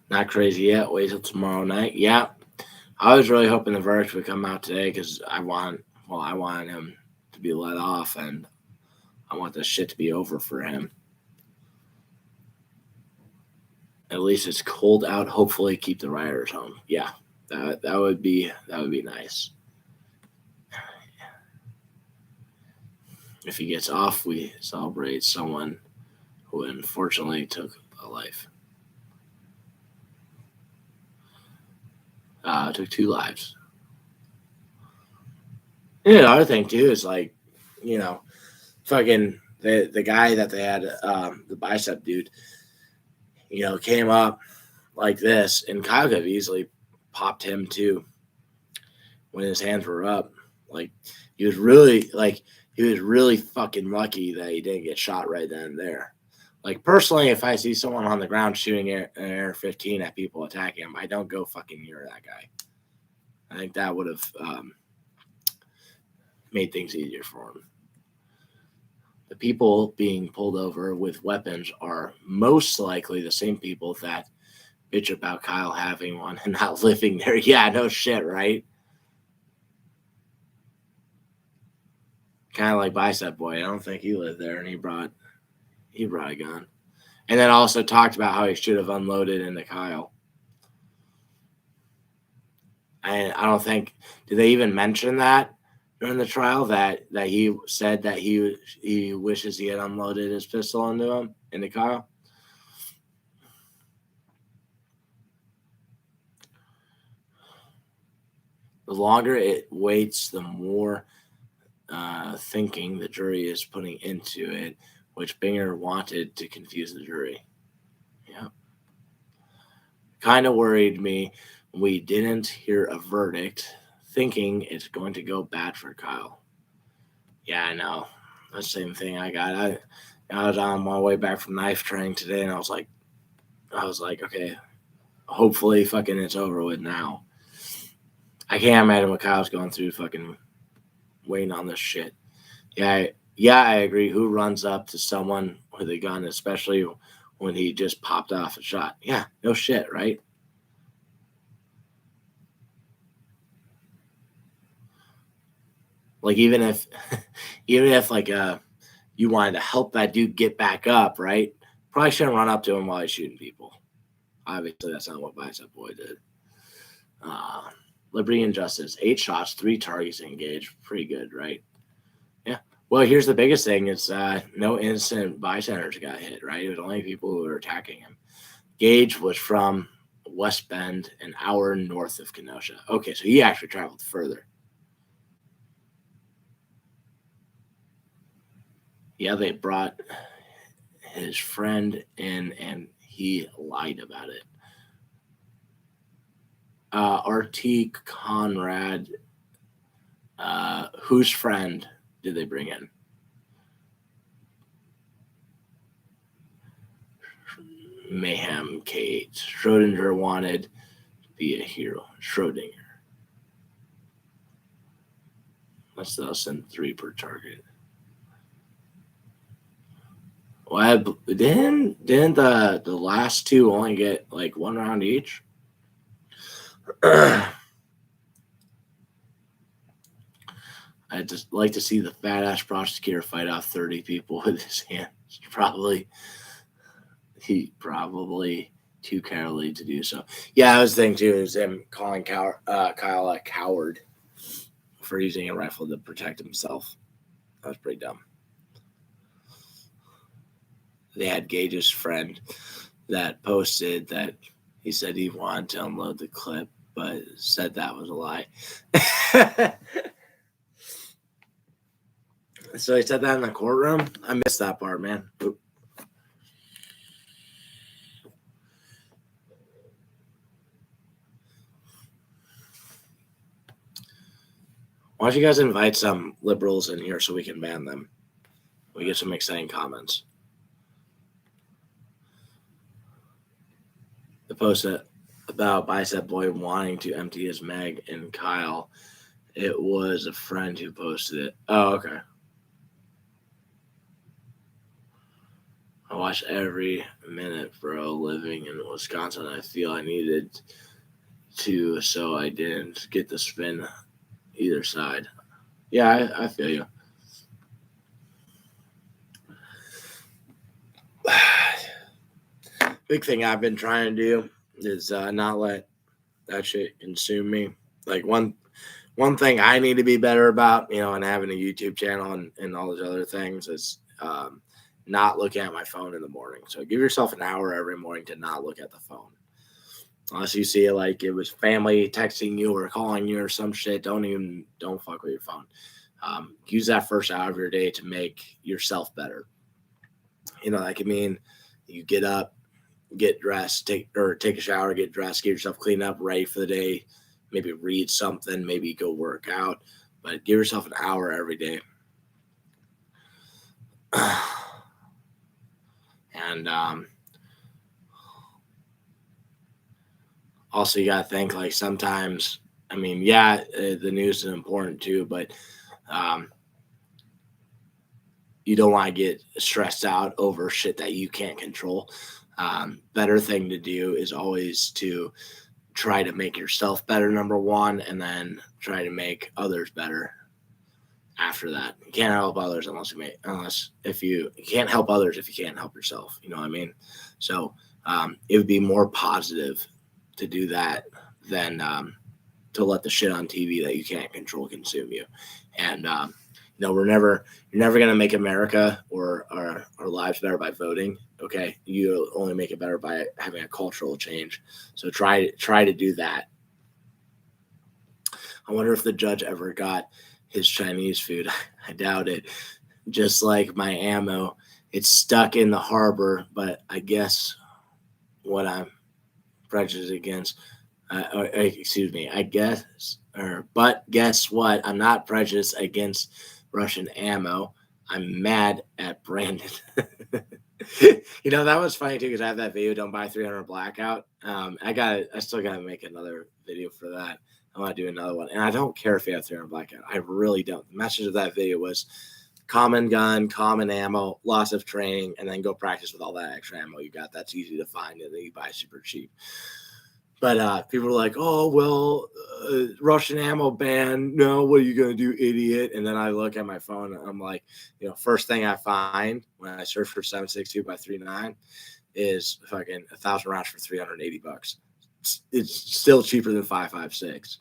Not crazy yet. Wait till tomorrow night. Yeah. I was really hoping the verdict would come out today because I want him to be let off, and I want this shit to be over for him. At least it's cold out. Hopefully, keep the rioters home. Yeah, that would be nice. If he gets off, we celebrate someone who unfortunately took a life. Took 2 lives. Yeah, the other thing too is like, fucking the guy that they had, the bicep dude, came up like this, and Kyle could have easily popped him too when his hands were up. Like he was really fucking lucky that he didn't get shot right then and there. Like personally, if I see someone on the ground shooting an AR-15 at people attacking him, I don't go fucking near that guy. I think that would have made things easier for him. The people being pulled over with weapons are most likely the same people that bitch about Kyle having one and not living there. Yeah, no shit, right? Kind of like Bicep Boy. I don't think he lived there, and he brought a gun. And then also talked about how he should have unloaded into Kyle. And I don't think, did they even mention that during the trial, that he said that he wishes he had unloaded his pistol into Kyle? The longer it waits, the more thinking the jury is putting into it, which Binger wanted to confuse the jury. Yeah. Kind of worried me we didn't hear a verdict, thinking it's going to go bad for Kyle. Yeah, I know. The same thing I got. I was on my way back from knife training today, and I was like, okay, hopefully fucking it's over with now. I can't imagine what Kyle's going through fucking waiting on this shit. Yeah, I agree. Who runs up to someone with a gun, especially when he just popped off a shot? Yeah, no shit, right? Like even if like you wanted to help that dude get back up, right? Probably shouldn't run up to him while he's shooting people. Obviously, that's not what Bicep Boy did. Liberty and Justice, 8 shots, 3 targets engaged. Pretty good, right? Yeah. Well, here's the biggest thing: is no innocent bystanders got hit, right? It was only people who were attacking him. Gage was from West Bend, an hour north of Kenosha. Okay, so he actually traveled further. Yeah, they brought his friend in, and he lied about it. RT Conrad, whose friend did they bring in? Mayhem Kate. Schrodinger wanted to be a hero. Schrodinger. Let's send 3 per target. Well, didn't the last 2 only get like 1 round each? I'd just like to see the fat ass prosecutor fight off 30 people with his hands. He probably too cowardly to do so. Yeah, I was thinking too, is him calling Kyle a coward for using a rifle to protect himself. That was pretty dumb. They had Gage's friend that posted that he said he wanted to unload the clip, but said that was a lie. So he said that in the courtroom? I missed that part, man. Oop. Why don't you guys invite some liberals in here so we can ban them? We get some exciting comments. The post about Bicep Boy wanting to empty his mag and Kyle, it was a friend who posted it. Oh, okay. I watch every minute, bro. Living in Wisconsin, I feel I needed to, so I didn't get to spin either side. Yeah, I feel you. Big thing I've been trying to do is not let that shit consume me. Like one thing I need to be better about, and having a YouTube channel and all those other things is not looking at my phone in the morning. So give yourself an hour every morning to not look at the phone. Unless you see it like it was family texting you or calling you or some shit, don't fuck with your phone. Use that first hour of your day to make yourself better. That could mean you get up, get dressed, take a shower, get dressed, get yourself cleaned up, ready for the day. Maybe read something, maybe go work out, but give yourself an hour every day. And also, you got to think, like, sometimes, the news is important too, but you don't want to get stressed out over shit that you can't control. Better thing to do is always to try to make yourself better, number one, and then try to make others better after that. You can't help others you can't help others if you can't help yourself. You know what I mean? So it would be more positive to do that than to let the shit on TV that you can't control consume you. And you're never gonna make America or our lives better by voting. Okay, you only make it better by having a cultural change. So try to do that. I wonder if the judge ever got his Chinese food. I doubt it. Just like my ammo, it's stuck in the harbor. But I guess what I'm prejudiced against. But guess what? I'm not prejudiced against Russian ammo. I'm mad at Brandon. That was funny too, because I have that video, Don't Buy 300 Blackout. I still got to make another video for that. I want to do another one. And I don't care if you have 300 Blackout. I really don't. The message of that video was common gun, common ammo, lots of training, and then go practice with all that extra ammo you got. That's easy to find, and then you buy super cheap. But people were like, oh, well, Russian ammo ban. No, what are you going to do, idiot? And then I look at my phone, and I'm like, first thing I find when I search for 7.62 by 3.9 is fucking 1,000 rounds for $380. It's still cheaper than 5.56.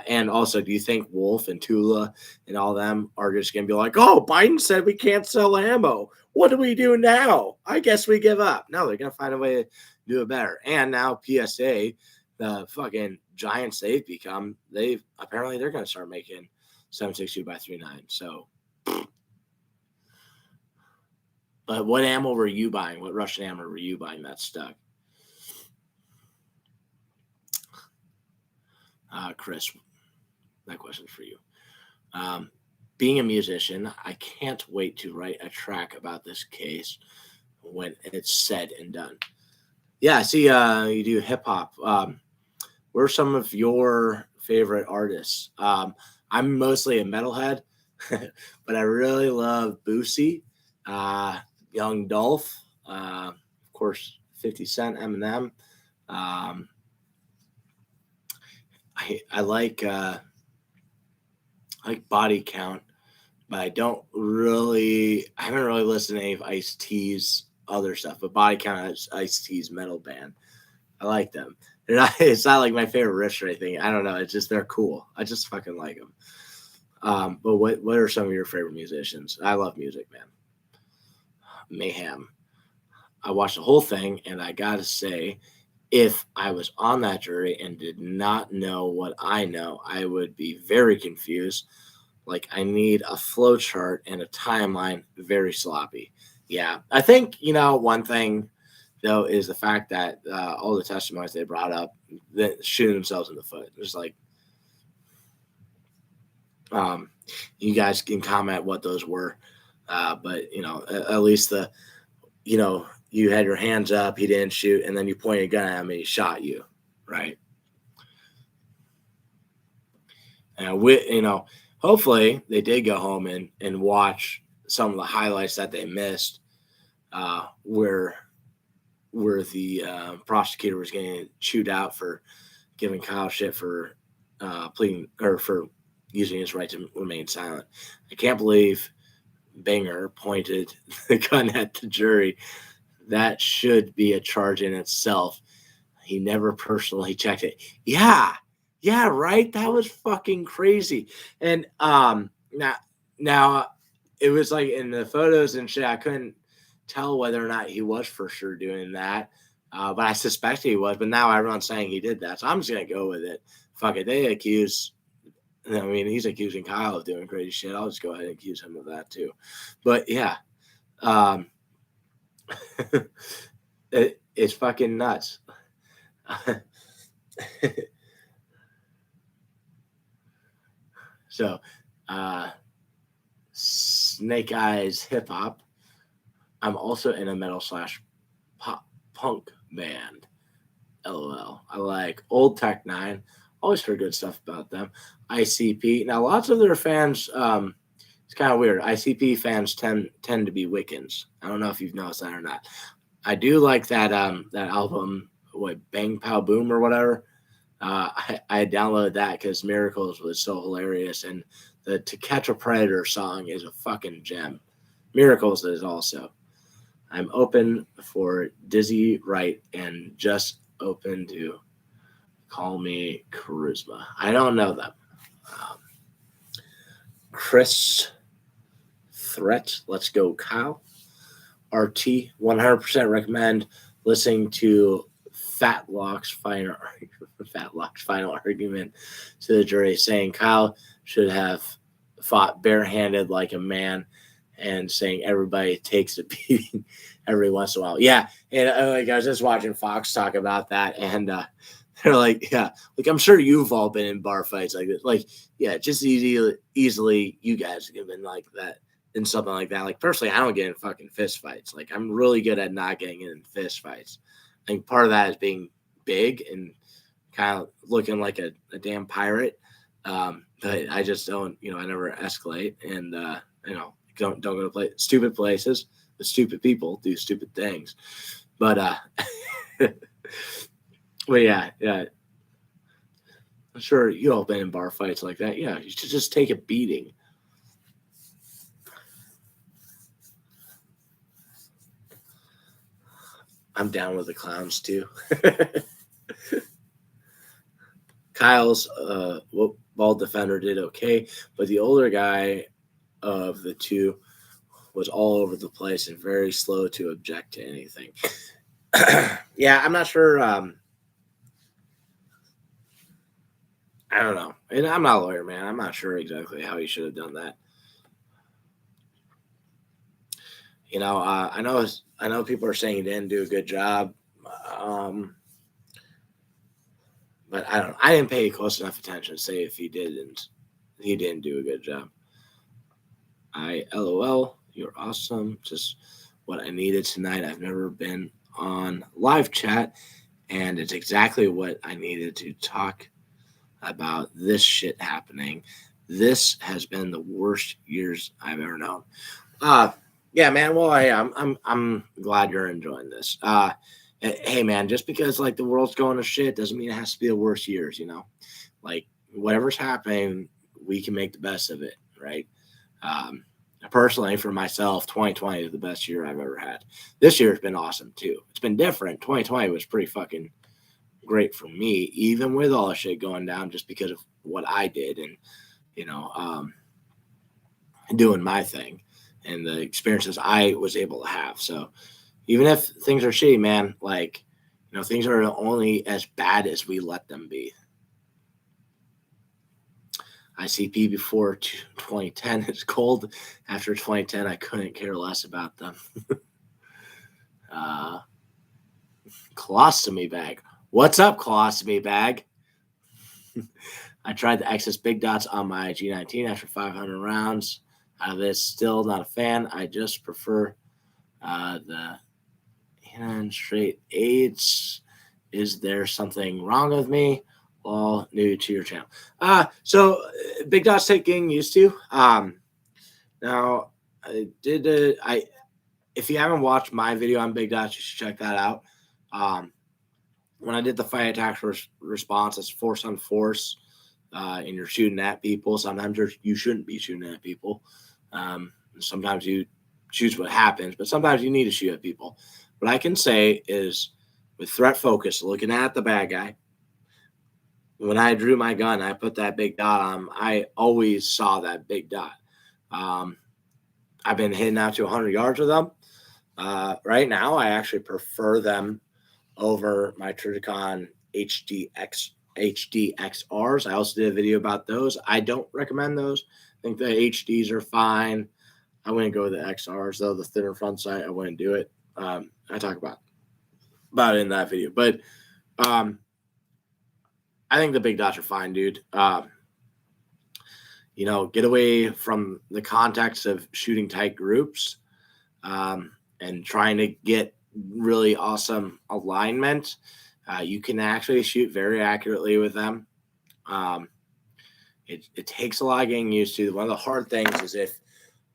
And also, do you think Wolf and Tula and all them are just going to be like, oh, Biden said we can't sell ammo. What do we do now? I guess we give up. No, they're going to find a way to do it better. And now PSA, the fucking giants they've become, they're going to start making 7.62 by 3.9. So, but what ammo were you buying? What Russian ammo were you buying that stuck? Chris, that question's for you. Being a musician, I can't wait to write a track about this case when it's said and done. Yeah, I see you do hip hop. What are some of your favorite artists? I'm mostly a metalhead, but I really love Boosie, Young Dolph, of course, 50 Cent, Eminem. I like Body Count, but I haven't really listened to any of Ice-T's other stuff. But Body Count is Ice-T's metal band. I like them. It's not like my favorite riffs or anything. I don't know. It's just they're cool. I just fucking like them. But what are some of your favorite musicians? I love music, man. Mayhem. I watched the whole thing, and I gotta say, if I was on that jury and did not know what I know, I would be very confused. Like, I need a flow chart and a timeline, very sloppy. Yeah, I think, one thing, though, is the fact that all the testimonies they brought up, that shooting themselves in the foot. It's like, you guys can comment what those were. But, at least you had your hands up, he didn't shoot, and then you pointed a gun at him and he shot you, right? And hopefully they did go home and watch some of the highlights that they missed. where the prosecutor was getting chewed out for giving Kyle shit for pleading or for using his right to remain silent. I can't believe Banger pointed the gun at the jury. That should be a charge in itself. He never personally checked it. Yeah, right. That was fucking crazy. And now it was like in the photos and shit, I couldn't tell whether or not he was for sure doing that. But I suspect he was. But now everyone's saying he did that, so I'm just gonna go with it. Fuck it. They accuse. I mean, he's accusing Kyle of doing crazy shit. I'll just go ahead and accuse him of that too. But yeah, it's fucking nuts. So, Snake Eyes Hip Hop. I'm also in a metal / pop punk band. LOL. I like Old Tech 9. Always heard good stuff about them. ICP. Now, lots of their fans, it's kind of weird. ICP fans tend to be Wiccans. I don't know if you've noticed that or not. I do like that album, Bang Pow Boom or whatever. I downloaded that because Miracles was so hilarious, and the To Catch a Predator song is a fucking gem. Miracles is also. I'm open for Dizzy Wright and just open to call me Charisma. I don't know them. Chris Threat, let's go Kyle. RT, 100% recommend listening to Fatlock's final argument to the jury, saying Kyle should have fought barehanded like a man, and saying everybody takes a beating every once in a while. Yeah, and like I was just watching Fox talk about that, and they're like, yeah, like I'm sure you've all been in bar fights like this. Like, yeah, just easily you guys have been like that in something like that. Like personally, I don't get in fucking fist fights. Like I'm really good at not getting in fist fights. I think part of that is being big and kind of looking like a damn pirate. But I just don't, I never escalate, and don't go to stupid places. The stupid people do stupid things. But well, yeah. I'm sure you all been in bar fights like that. Yeah, you should just take a beating. I'm down with the clowns too. Kyle's ball defender did okay, but the older guy of the two was all over the place and very slow to object to anything. Yeah, I'm not sure. I don't know. And I'm not a lawyer, man. I'm not sure exactly how he should have done that. I know people are saying he didn't do a good job. But I don't know. I didn't pay close enough attention to say if he didn't do a good job. LOL, you're awesome. Just what I needed tonight. I've never been on live chat, and it's exactly what I needed to talk about this shit happening. This has been the worst years I've ever known. Yeah, man. Well, I'm glad you're enjoying this. Hey, man, just because like the world's going to shit doesn't mean it has to be the worst years, Like whatever's happening, we can make the best of it, right? Personally, for myself, 2020 is the best year I've ever had. This year has been awesome too. It's been different. 2020 was pretty fucking great for me, even with all the shit going down, just because of what I did and doing my thing and the experiences I was able to have. So even if things are shitty, man, like, things are only as bad as we let them be. ICP before 2010 is cold. After 2010, I couldn't care less about them. Colostomy bag. What's up, colostomy bag? I tried the XS Big Dots on my G19 after 500 rounds. Out of this, still not a fan. I just prefer the straight 8s. Is there something wrong with me? All new to your channel. So Big Dots take getting used to. Now I did if you haven't watched my video on big dots, you should check that out. When I did the fight attack response, it's force on force, and you're shooting at people. Sometimes you shouldn't be shooting at people. Sometimes you choose what happens, but sometimes you need to shoot at people. What I can say is, with threat focus, looking at the bad guy, when I drew my gun, I put that big dot on. I always saw that big dot. I've been hitting out to 100 yards with them. Right now, I actually prefer them over my Trijicon HDXRs. I also did a video about those. I don't recommend those. I think the HDs are fine. I wouldn't go with the XRs, though. The thinner front sight, I wouldn't do it. I talk about it in that video. But I think the big dots are fine, dude. Get away from the context of shooting tight groups and trying to get really awesome alignment. You can actually shoot very accurately with them. It takes a lot of getting used to. One of the hard things is if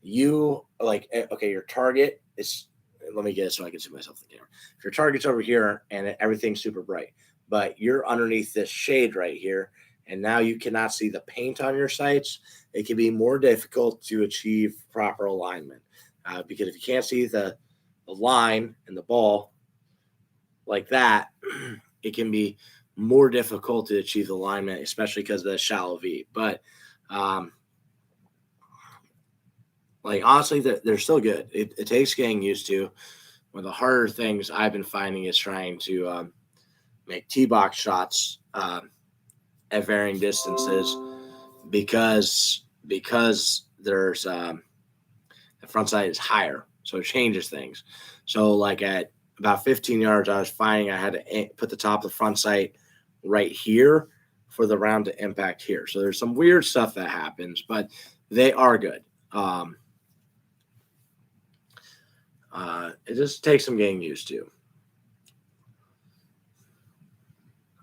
you your target is, let me get it so I can see myself in the camera. If your target's over here and everything's super bright, but you're underneath this shade right here, and now you cannot see the paint on your sights, it can be more difficult to achieve proper alignment. Because if you can't see the line and the ball like that, it can be more difficult to achieve alignment, especially because of the shallow V. But honestly, they're still good. It takes getting used to. One of the harder things I've been finding is trying to make T-box shots at varying distances because there's the front sight is higher, so it changes things. So at about 15 yards, I was finding I had to put the top of the front sight right here for the round to impact here. So there's some weird stuff that happens, but they are good. It just takes some getting used to.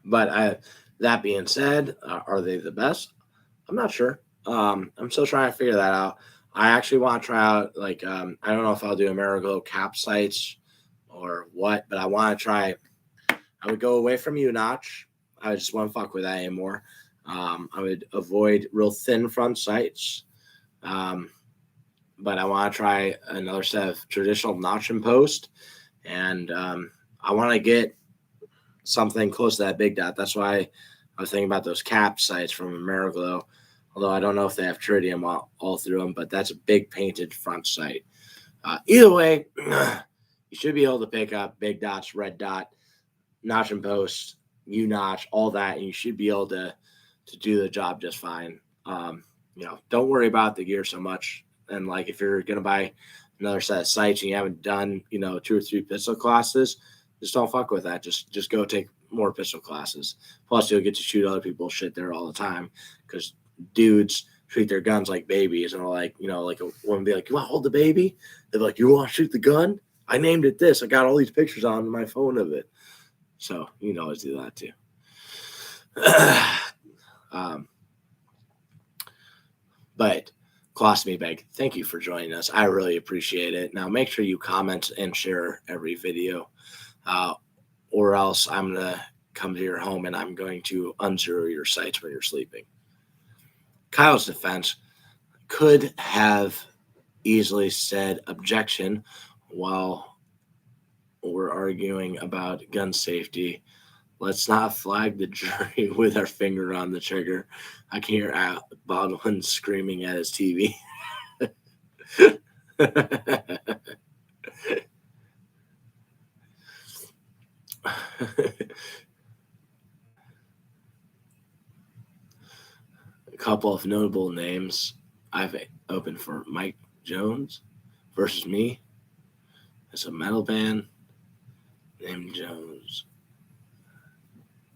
But that being said, are they the best? I'm not sure. I'm still trying to figure that out. I actually want to try out, I don't know if I'll do Ameriglow cap sights or what, but I want to try. I would go away from U-notch. I just won't fuck with that anymore. I would avoid real thin front sights. But I want to try another set of traditional notch and post. And I want to get something close to that big dot. That's why I was thinking about those cap sights from Ameriglow. Although I don't know if they have tritium all through them, but that's a big painted front sight. Either way, you should be able to pick up big dots, red dot, notch and post, U-notch, all that, and you should be able to do the job just fine. Don't worry about the gear so much. And if you're gonna buy another set of sights and you haven't done 2 or 3 pistol classes, just don't fuck with that. Just go take more pistol classes. Plus, you'll get to shoot other people's shit there all the time because dudes treat their guns like babies, and a woman be like, "You want to hold the baby?" They're like, "You want to shoot the gun? I named it this. I got all these pictures on my phone of it." So you can always do that too. But Colostomy Bag, thank you for joining us. I really appreciate it. Now make sure you comment and share every video, or else I'm going to come to your home and I'm going to unzero your sights when you're sleeping. Kyle's defense could have easily said objection while we're arguing about gun safety. Let's not flag the jury with our finger on the trigger. I can hear Baldwin screaming at his TV. A couple of notable names I've opened for Mike Jones versus me. It's a metal band named Jones.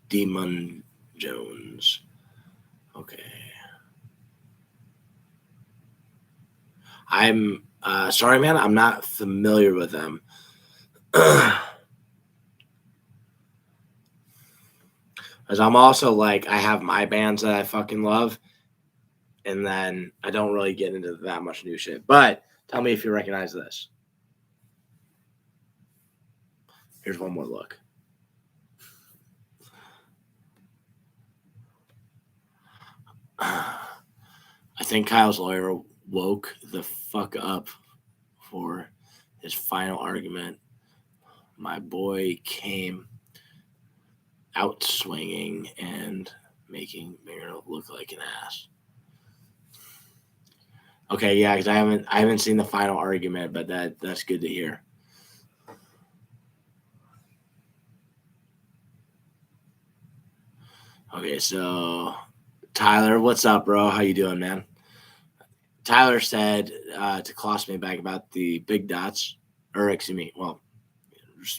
Demon Jones. Okay. I'm sorry, man. I'm not familiar with them. Because I'm also I have my bands that I fucking love, and then I don't really get into that much new shit. But tell me if you recognize this. Here's one more look. I think Kyle's lawyer woke the fuck up for his final argument. My boy came out swinging and making Mayor look like an ass. Okay, yeah, because I haven't seen the final argument, but that's good to hear. Okay, so Tyler, what's up, bro? How you doing, man? Tyler said to cross me back about the big dots, or excuse me, well,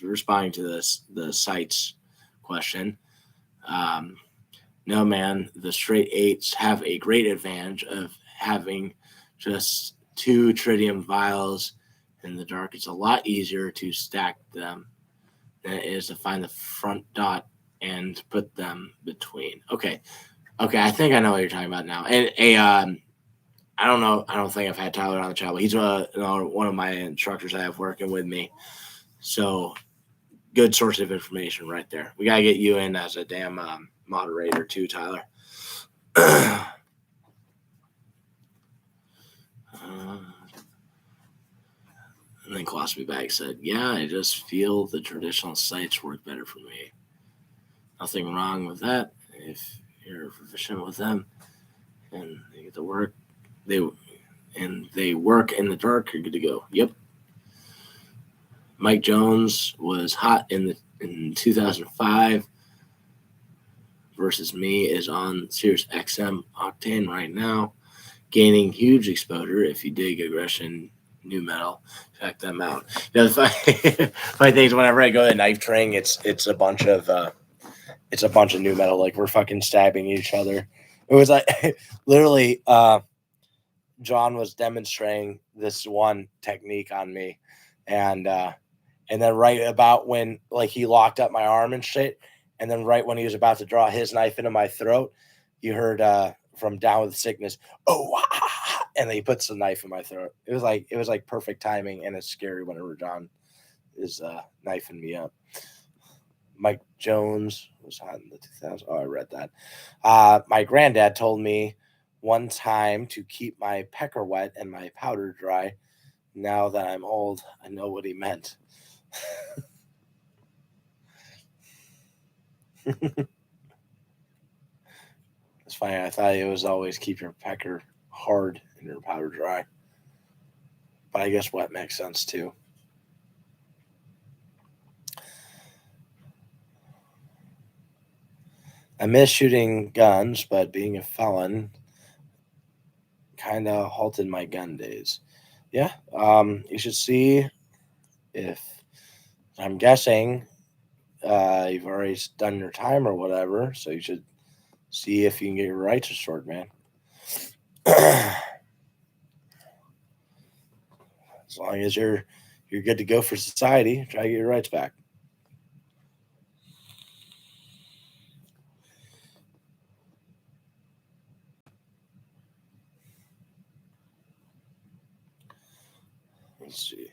responding to the sites question. No, man, the straight eights have a great advantage of having just 2 tritium vials in the dark. It's a lot easier to stack them than it is to find the front dot and put them between. Okay, I think I know what you're talking about now. And I don't know. I don't think I've had Tyler on the channel. He's one of my instructors I have working with me. So good source of information right there. We got to get you in as a damn moderator too, Tyler. And then Colostomy Bag said, yeah, I just feel the traditional sites work better for me. Nothing wrong with that. If you're proficient with them and they get to work, they work in the dark, you're good to go. Yep. Mike Jones was hot in 2005 versus me is on Sirius XM Octane right now, gaining huge exposure. If you dig aggression new metal, check them out. You know, the funny thing is whenever I go to knife training, it's a bunch of new metal. Like we're fucking stabbing each other. It was like literally John was demonstrating this one technique on me, and then right about when like he locked up my arm and shit, and then right when he was about to draw his knife into my throat, you heard from Down with Sickness, oh, and then he puts the knife in my throat. It was like perfect timing, and it's scary whenever John is knifing me up. Mike Jones was hot in the 2000s. Oh, I read that. My granddad told me one time to keep my pecker wet and my powder dry. Now that I'm old, I know what he meant. It's funny. I thought it was always keep your pecker hard and your powder dry. But I guess wet makes sense too. I miss shooting guns, but being a felon kind of halted my gun days. Yeah, you should see if I'm guessing you've already done your time or whatever, so you should see if you can get your rights restored, man. As long as you're good to go for society, try to get your rights back. Let's see.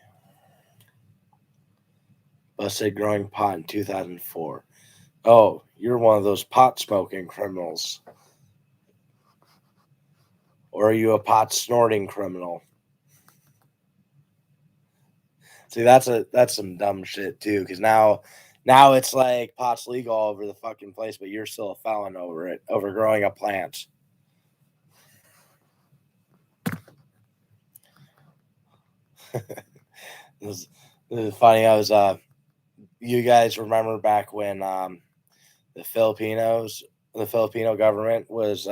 Busted growing pot in 2004. Oh, you're one of those pot smoking criminals. Or are you a pot snorting criminal? See, that's some dumb shit too, because now it's like pot's legal all over the fucking place, but you're still a felon over growing a plant. This is funny. I was you guys remember back when the Filipino government was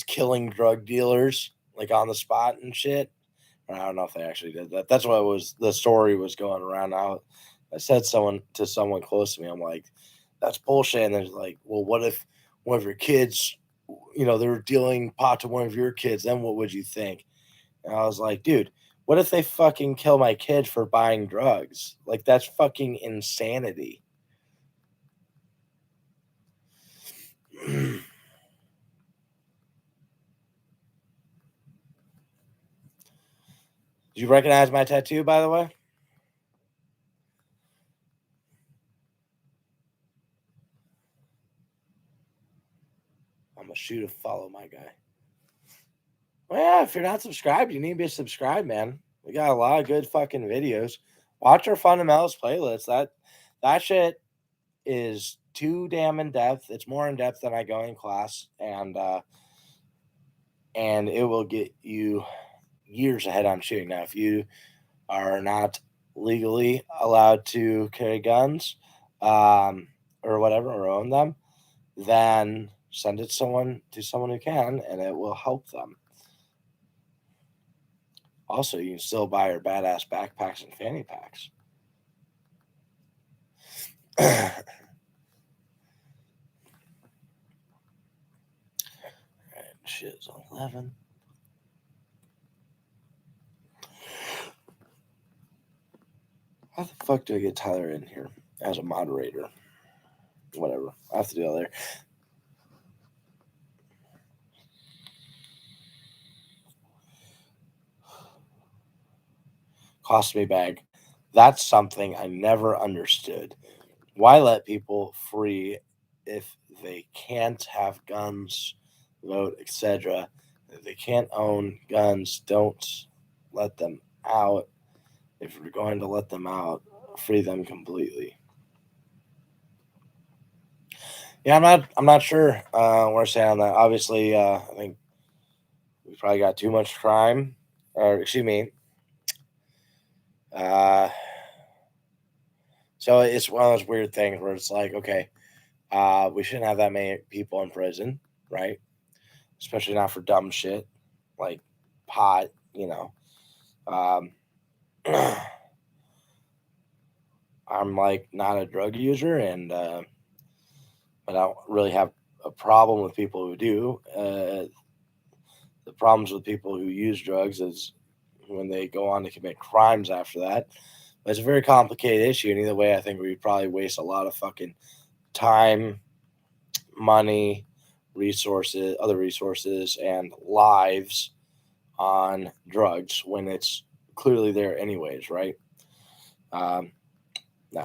killing drug dealers like on the spot and shit. I don't know if they actually did that. That's what the story was going around. I said to someone close to me, I'm like, that's bullshit. And they're like, well, what if one of your kids, they were dealing pot to one of your kids? Then what would you think? And I was like, dude, what if they fucking kill my kid for buying drugs? Like, that's fucking insanity. Do you recognize my tattoo, by the way? you to follow my guy. Well, yeah, if you're not subscribed, you need to be subscribed, man. We got a lot of good fucking videos. Watch our fundamentals playlist. That shit is too damn in depth. It's more in depth than I go in class, and it will get you years ahead on shooting. Now, if you are not legally allowed to carry guns, or whatever, or own them, then send it to someone who can, and it will help them. Also, you can still buy your badass backpacks and fanny packs. Alright, shit's 11. How the fuck do I get Tyler in here as a moderator? Whatever. I have to do it later. Cost me bag. That's something I never understood. Why let people free if they can't have guns, vote, etc.? If they can't own guns, don't let them out. If you're going to let them out, free them completely. Yeah, I'm not sure where I stand on that. Obviously, I think we probably got too much crime, or excuse me. So it's one of those weird things where it's like, okay, we shouldn't have that many people in prison, right? Especially not for dumb shit like pot, you know. I'm like not a drug user, and but I don't really have a problem with people who do. The problems with people who use drugs is when they go on to commit crimes after that. But it's a very complicated issue, and either way, I think we probably waste a lot of fucking time, money, resources, other resources, and lives on drugs when it's clearly there anyways, right? Not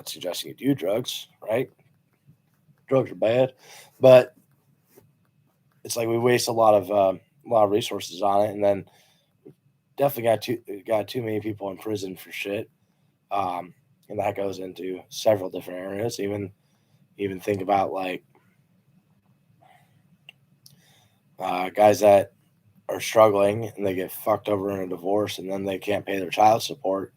suggesting you do drugs, right? Drugs are bad, but it's like we waste a lot of resources on it, and then definitely got too many people in prison for shit, and that goes into several different areas. Even think about like guys that are struggling and they get fucked over in a divorce, and then they can't pay their child support,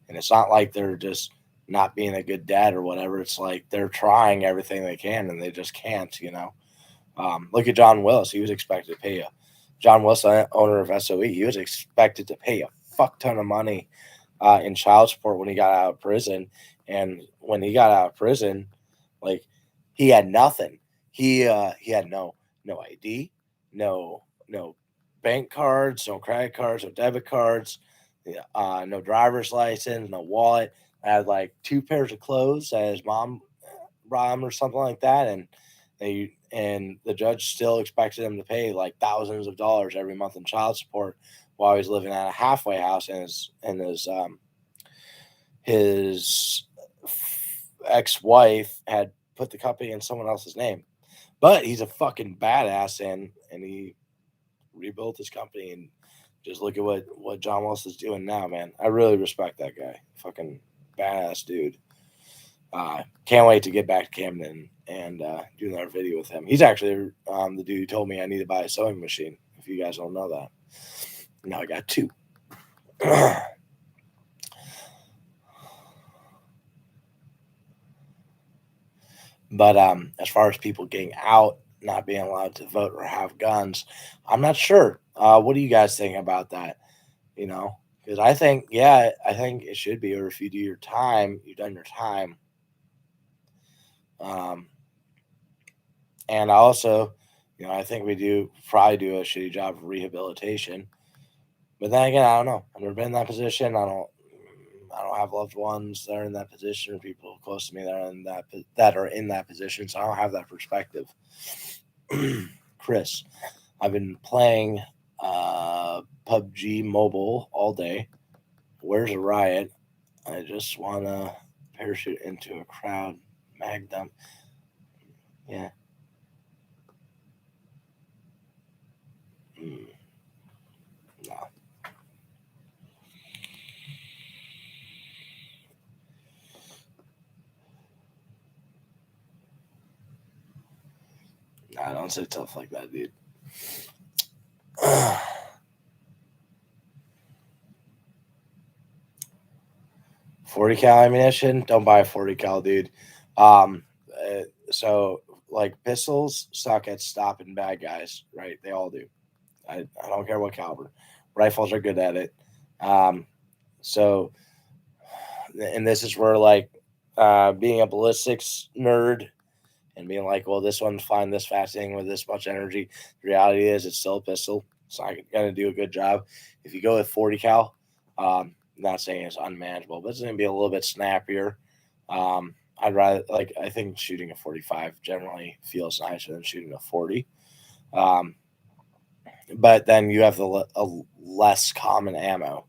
and it's not like they're just not being a good dad or whatever. It's like they're trying everything they can and they just can't, you know. Look at John Willis. He was expected to pay John Willis, owner of SOE, he was expected to pay a fuck ton of money in child support when he got out of prison. And when he got out of prison, like, he had nothing. He had no ID, no bank cards, no credit cards, no debit cards, no driver's license, no wallet. I had like 2 pairs of clothes that his mom brought him or something like that, and the judge still expected him to pay like thousands of dollars every month in child support while he was living at a halfway house, and his ex-wife had put the company in someone else's name. But he's a fucking badass, and he rebuilt his company, and just look at what John Willis is doing now, man. I really respect that guy. Fucking badass dude. Can't wait to get back to Camden and do another video with him. He's actually the dude who told me I need to buy a sewing machine, if you guys don't know that. Now I got 2. But as far as people getting out, not being allowed to vote or have guns, I'm not sure. What do you guys think about that? You know, because I think it should be, or if you do your time, you've done your time. And also, you know, I think we probably do a shitty job of rehabilitation. But then again, I don't know. I've never been in that position. I don't have loved ones that are in that position, or people close to me that are in that position. So I don't have that perspective. Chris, I've been playing PUBG Mobile all day. Where's a riot? I just want to parachute into a crowd. Mag dump. Yeah. I don't say stuff like that, dude. 40 cal ammunition, don't buy a 40 cal, dude. So like pistols suck at stopping bad guys, right? They all do. I don't care what caliber. Rifles are good at it. So, and this is where like being a ballistics nerd and being like, well, this one's fine, this fast thing with this much energy. The reality is it's still a pistol. It's not going to do a good job. If you go with 40 cal, not saying it's unmanageable, but it's going to be a little bit snappier. I'd rather, like, I think shooting a 45 generally feels nicer than shooting a 40. But then you have a less common ammo.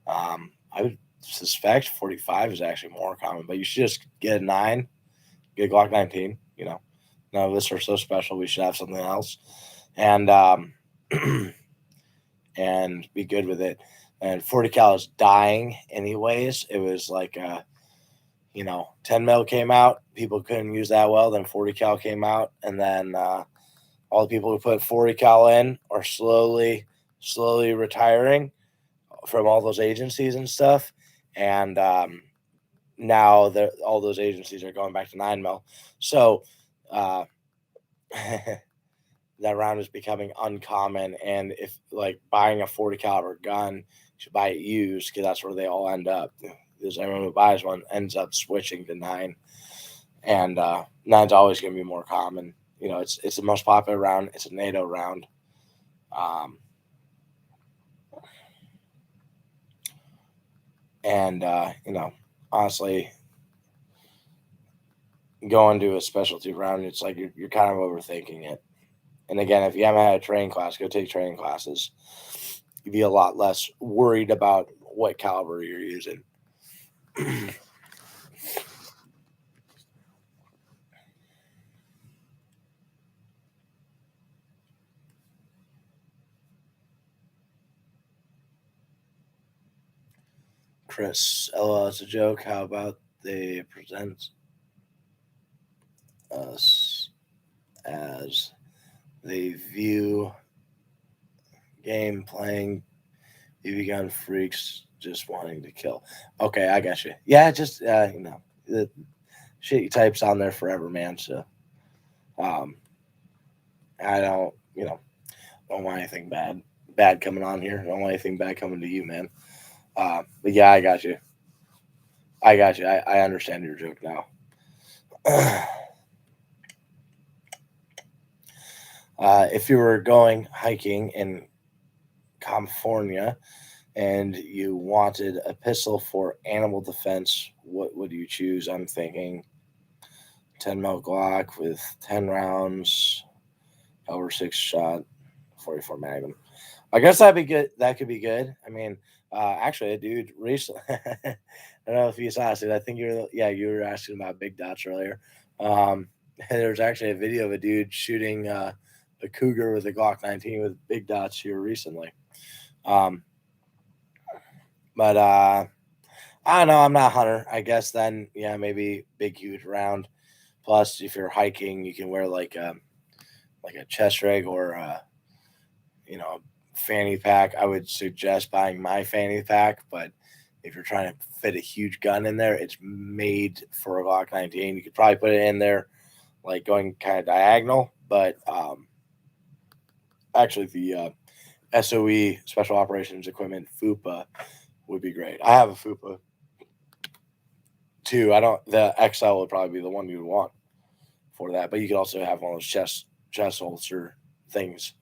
I would suspect 45 is actually more common, but you should just get a 9, get a Glock 19. You know, none of us are so special. We should have something else, and and be good with it. And 40 cal is dying anyways. It was like 10 mil came out, people couldn't use that well. Then 40 cal came out, and then all the people who put 40 cal in are slowly retiring from all those agencies and stuff. And now all those agencies are going back to 9 mil. So that round is becoming uncommon. And if like buying a 40 caliber gun, you should buy it used, because that's where they all end up. Because everyone who buys one ends up switching to 9, and 9's always going to be more common. You know, it's the most popular round. It's a NATO round. Honestly, going to a specialty round, it's like you're kind of overthinking it. And again, if you haven't had a training class, go take training classes. You'd be a lot less worried about what caliber you're using. Chris, LOL, it's a joke. How about they present us as they view game playing BB gun freaks just wanting to kill? Okay, I got you. Yeah, just the shit you type's on there forever, man. So I don't want anything bad coming on here. I don't want anything bad coming to you, man. But yeah, I got you. I understand your joke now. If you were going hiking in California and you wanted a pistol for animal defense, what would you choose? I'm thinking 10 mil Glock with 10 rounds, over 6 shot, 44 Magnum. I guess that'd be good. That could be good. I mean, actually, a dude recently, I don't know if you saw it. I think you were asking about big dots earlier. There's actually a video of a dude shooting a cougar with a Glock 19 with big dots here recently. But I don't know. I'm not a hunter. I guess then, yeah, maybe big, huge round. Plus, if you're hiking, you can wear like a chest rig or a fanny pack. I would suggest buying my fanny pack, but if you're trying to fit a huge gun in there, it's made for a Glock 19. You could probably put it in there like going kind of diagonal, but actually the SOE Special Operations Equipment FUPA would be great. I have a FUPA too. The XL would probably be the one you'd want for that, but you could also have one of those chest holster things.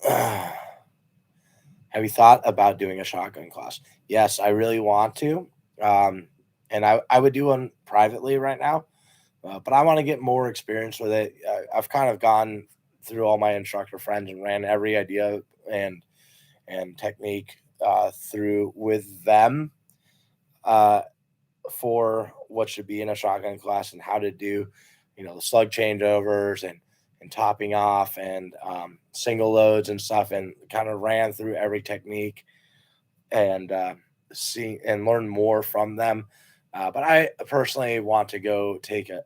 Have you thought about doing a shotgun class? Yes, I really want to. And I would do one privately right now, but I want to get more experience with it. I've kind of gone through all my instructor friends and ran every idea and technique through with them for what should be in a shotgun class and how to do, the slug changeovers and topping off and single loads and stuff, and kind of ran through every technique and see and learn more from them. But I personally want to go take a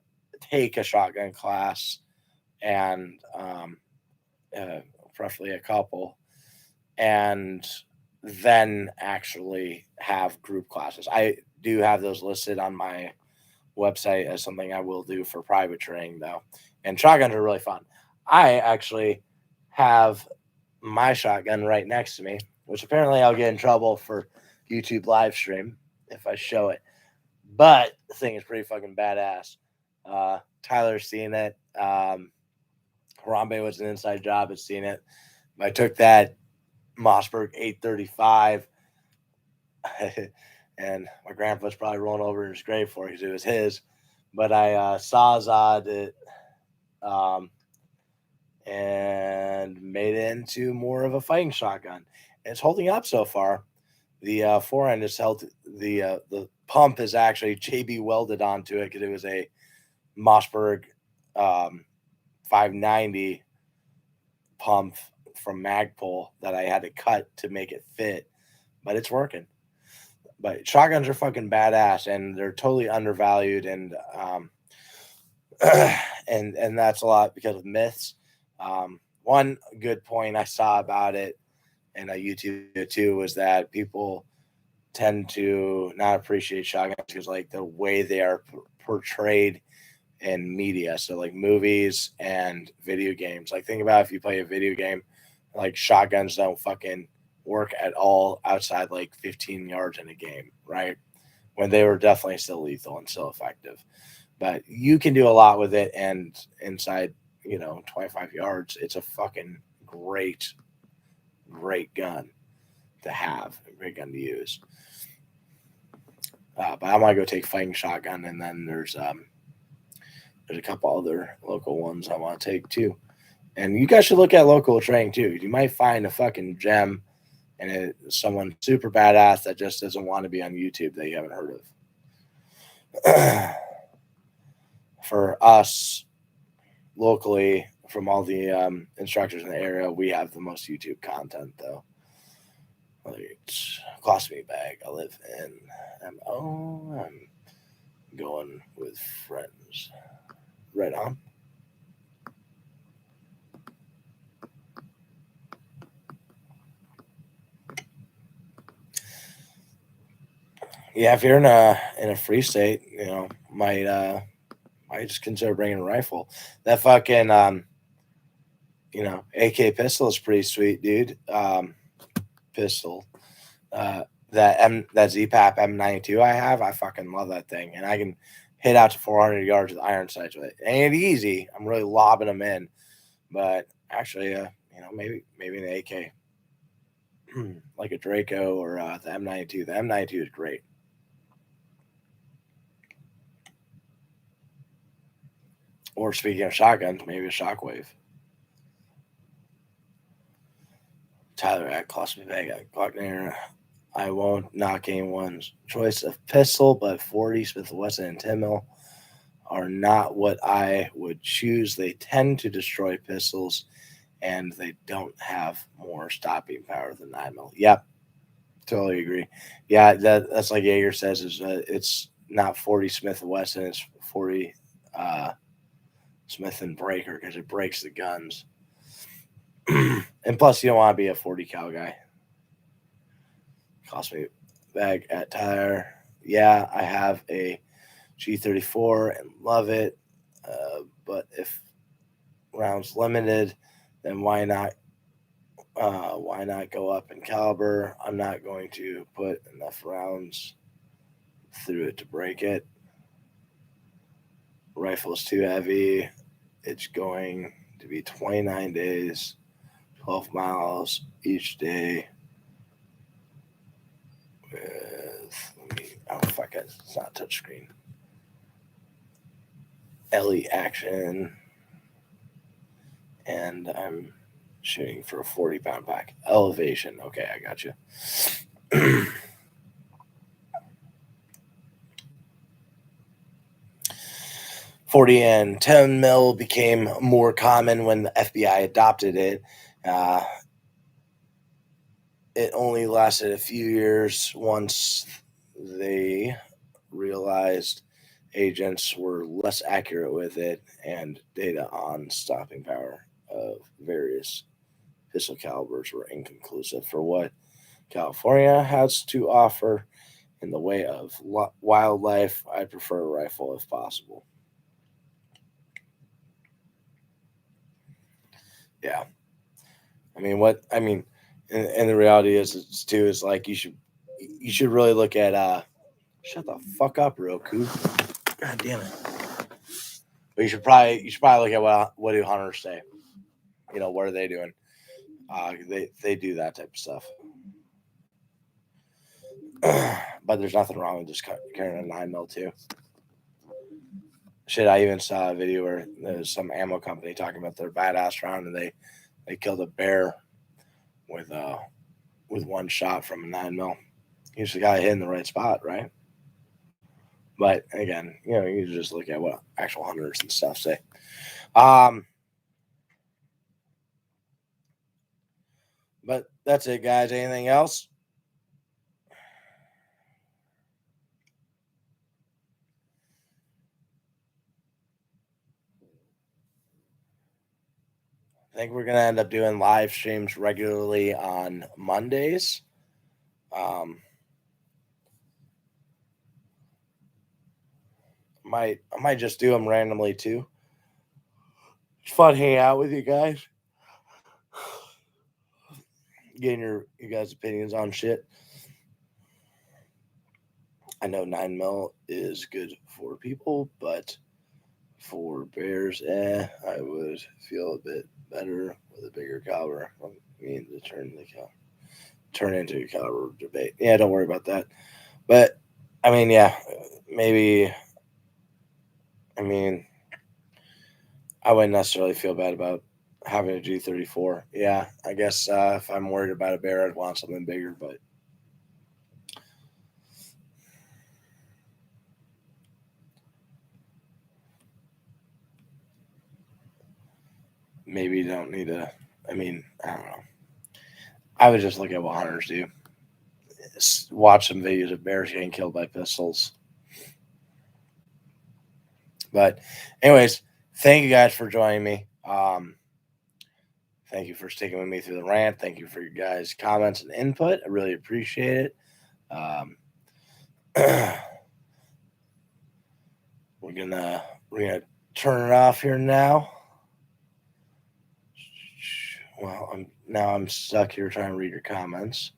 shotgun class and preferably a couple, and then actually have group classes. I do have those listed on my website as something I will do for private training, though. And shotguns are really fun. I actually have my shotgun right next to me, which apparently I'll get in trouble for YouTube live stream if I show it. But the thing is pretty fucking badass. Tyler's seen it. Harambe was an inside job, has seen it. I took that Mossberg 835, and my grandpa's probably rolling over in his grave for it because it was his. But I sawzawed it and made it into more of a fighting shotgun. And it's holding up so far. The forend is held. The pump is actually JB welded onto it because it was a Mossberg 590 pump from Magpul that I had to cut to make it fit, but it's working. But shotguns are fucking badass, and they're totally undervalued, and and that's a lot because of myths. One good point I saw about it, and I YouTube it too, was that people tend to not appreciate shotguns because like the way they are portrayed in media. So like movies and video games. Like think about if you play a video game, like shotguns don't fucking work at all outside like 15 yards in a game, right? When they were definitely still lethal and still effective. But you can do a lot with it, and inside, 25 yards, it's a fucking great gun to have, a great gun to use. But I want to go take fighting shotgun, and then there's a couple other local ones I want to take too. And you guys should look at local training too. You might find a fucking gem and someone super badass that just doesn't want to be on YouTube that you haven't heard of. For us locally, from all the instructors in the area, we have the most YouTube content though. It's cost me bag. I live in MO. I'm going with friends. Right on. Yeah, if you're in a free state, might just consider bringing a rifle. That fucking AK pistol is pretty sweet, dude. Pistol. That ZPAP M92 I have, I fucking love that thing, and I can hit out to 400 yards with iron sights with it. It ain't easy. I'm really lobbing them in, but actually, maybe an AK, like a Draco or the M92. The M92 is great. Or speaking of shotguns, maybe a Shockwave. Tyler at cost me bag at Glockner. I won't knock anyone's choice of pistol, but 40 Smith & Wesson and 10 mil are not what I would choose. They tend to destroy pistols, and they don't have more stopping power than 9 mil. Yep, totally agree. Yeah, that's like Jaeger says, is it's not 40 Smith & Wesson, it's 40 Smith & Breaker because it breaks the guns. And plus, you don't want to be a 40 cal guy. Cost me bag at Tyler. Yeah, I have a G34 and love it. But if rounds limited, then why not go up in caliber? I'm not going to put enough rounds through it to break it. Rifle's too heavy. It's going to be 29 days, 12 miles each day. Fuck it. It's not touchscreen. LE action. And I'm shooting for a 40-pound pack. Elevation. Okay, I got you. 40 and 10 mil became more common when the FBI adopted it. It only lasted a few years once they realized agents were less accurate with it, and data on stopping power of various pistol calibers were inconclusive for what California has to offer in the way of wildlife. I prefer a rifle if possible. Yeah. And the reality is like you should really look at shut the fuck up, Roku. God damn it. But you should probably look at what do hunters say. What are they doing? They do that type of stuff. But there's nothing wrong with just carrying a 9mm too. Shit, I even saw a video where there's some ammo company talking about their badass round, and they killed a bear with one shot from a 9mm. You just got to hit in the right spot, right? But again, you just look at what actual hunters and stuff say. But that's it, guys. Anything else? I think we're going to end up doing live streams regularly on Mondays. I might just do them randomly too. It's fun hanging out with you guys, getting your guys' opinions on shit. I know 9mm is good for people, but for bears, I would feel a bit better with a bigger caliber. I mean, to turn into a caliber debate. Yeah, don't worry about that. But I mean, yeah, maybe. I mean, I wouldn't necessarily feel bad about having a G34. Yeah, I guess if I'm worried about a bear, I'd want something bigger, but maybe you don't need to. I mean, I don't know. I would just look at what hunters do. Watch some videos of bears getting killed by pistols. But anyways, thank you guys for joining me. Thank you for sticking with me through the rant. Thank you for your guys' comments and input. I really appreciate it. We're gonna turn it off here now. Well, I'm stuck here trying to read your comments.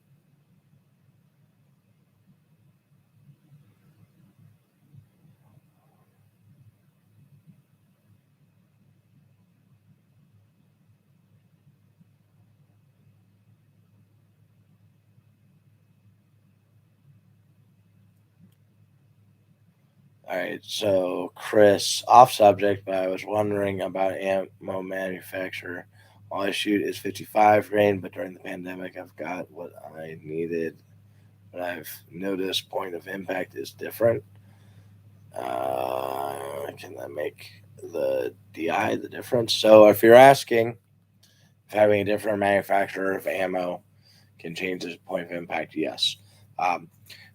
All right, so Chris, off subject, but I was wondering about ammo manufacturer. All I shoot is 55 grain, but during the pandemic, I've got what I needed. But I've noticed point of impact is different. Can that make the DI the difference? So if you're asking if having a different manufacturer of ammo can change the point of impact, yes.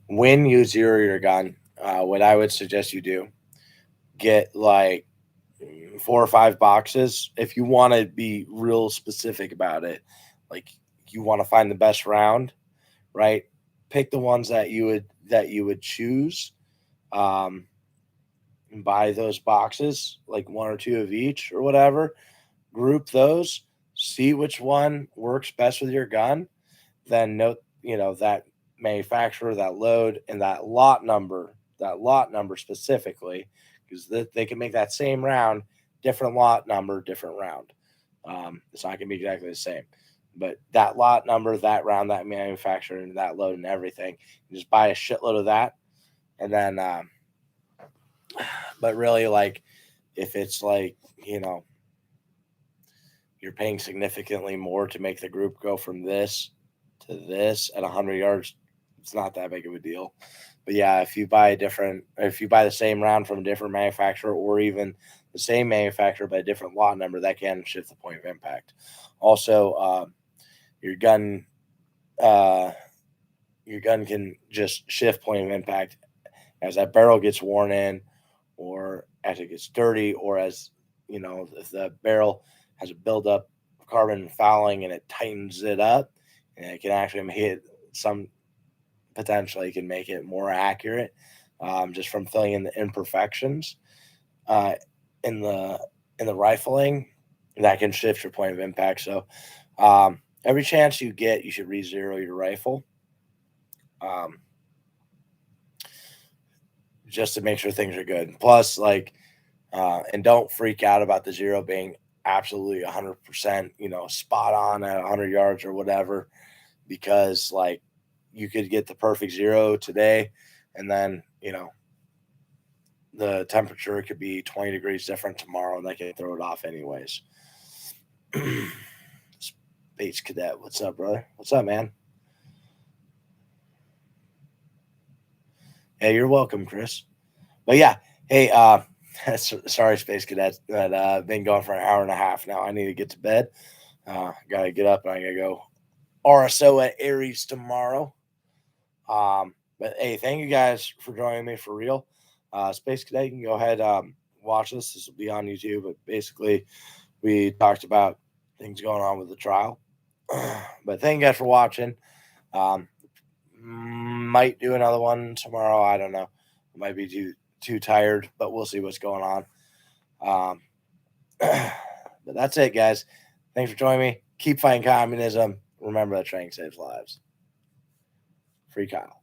When you zero your gun, what I would suggest you do, get like 4 or 5 boxes. If you want to be real specific about it, like you want to find the best round, right? Pick the ones that you would choose. Buy those boxes, like 1 or 2 of each or whatever. Group those, see which one works best with your gun. Then note, that manufacturer, that load, and that lot number specifically, because they can make that same round, different lot number, different round. It's not going to be exactly the same, but that lot number, that round, that manufacturer, and that load and everything, you just buy a shitload of that. And then, but really, like, if it's like, you're paying significantly more to make the group go from this to this at 100 yards, it's not that big of a deal. But yeah, if you buy the same round from a different manufacturer, or even the same manufacturer but a different lot number, that can shift the point of impact. Also, your gun can just shift point of impact as that barrel gets worn in, or as it gets dirty, or as if the barrel has a buildup of carbon fouling and it tightens it up, and it can actually hit some potentially can make it more accurate just from filling in the imperfections in the rifling that can shift your point of impact. So every chance you get, you should re-zero your rifle just to make sure things are good. Plus, and don't freak out about the zero being absolutely 100%, spot on at 100 yards or whatever, because you could get the perfect zero today, and then the temperature could be 20 degrees different tomorrow, and they can throw it off anyways. Space Cadet, what's up, brother? What's up, man? Hey, you're welcome, Chris. But yeah, hey, sorry, Space Cadet, that I've been going for an hour and a half now. I need to get to bed. Gotta get up, and I gotta go RSO at Aries tomorrow. But hey, thank you guys for joining me for real. Space Cadet, you can go ahead, watch this. This will be on YouTube. But basically, we talked about things going on with the trial. But thank you guys for watching. Might do another one tomorrow. I don't know. I might be too tired, but we'll see what's going on. But that's it, guys. Thanks for joining me. Keep fighting communism. Remember that training saves lives. Free Kyle.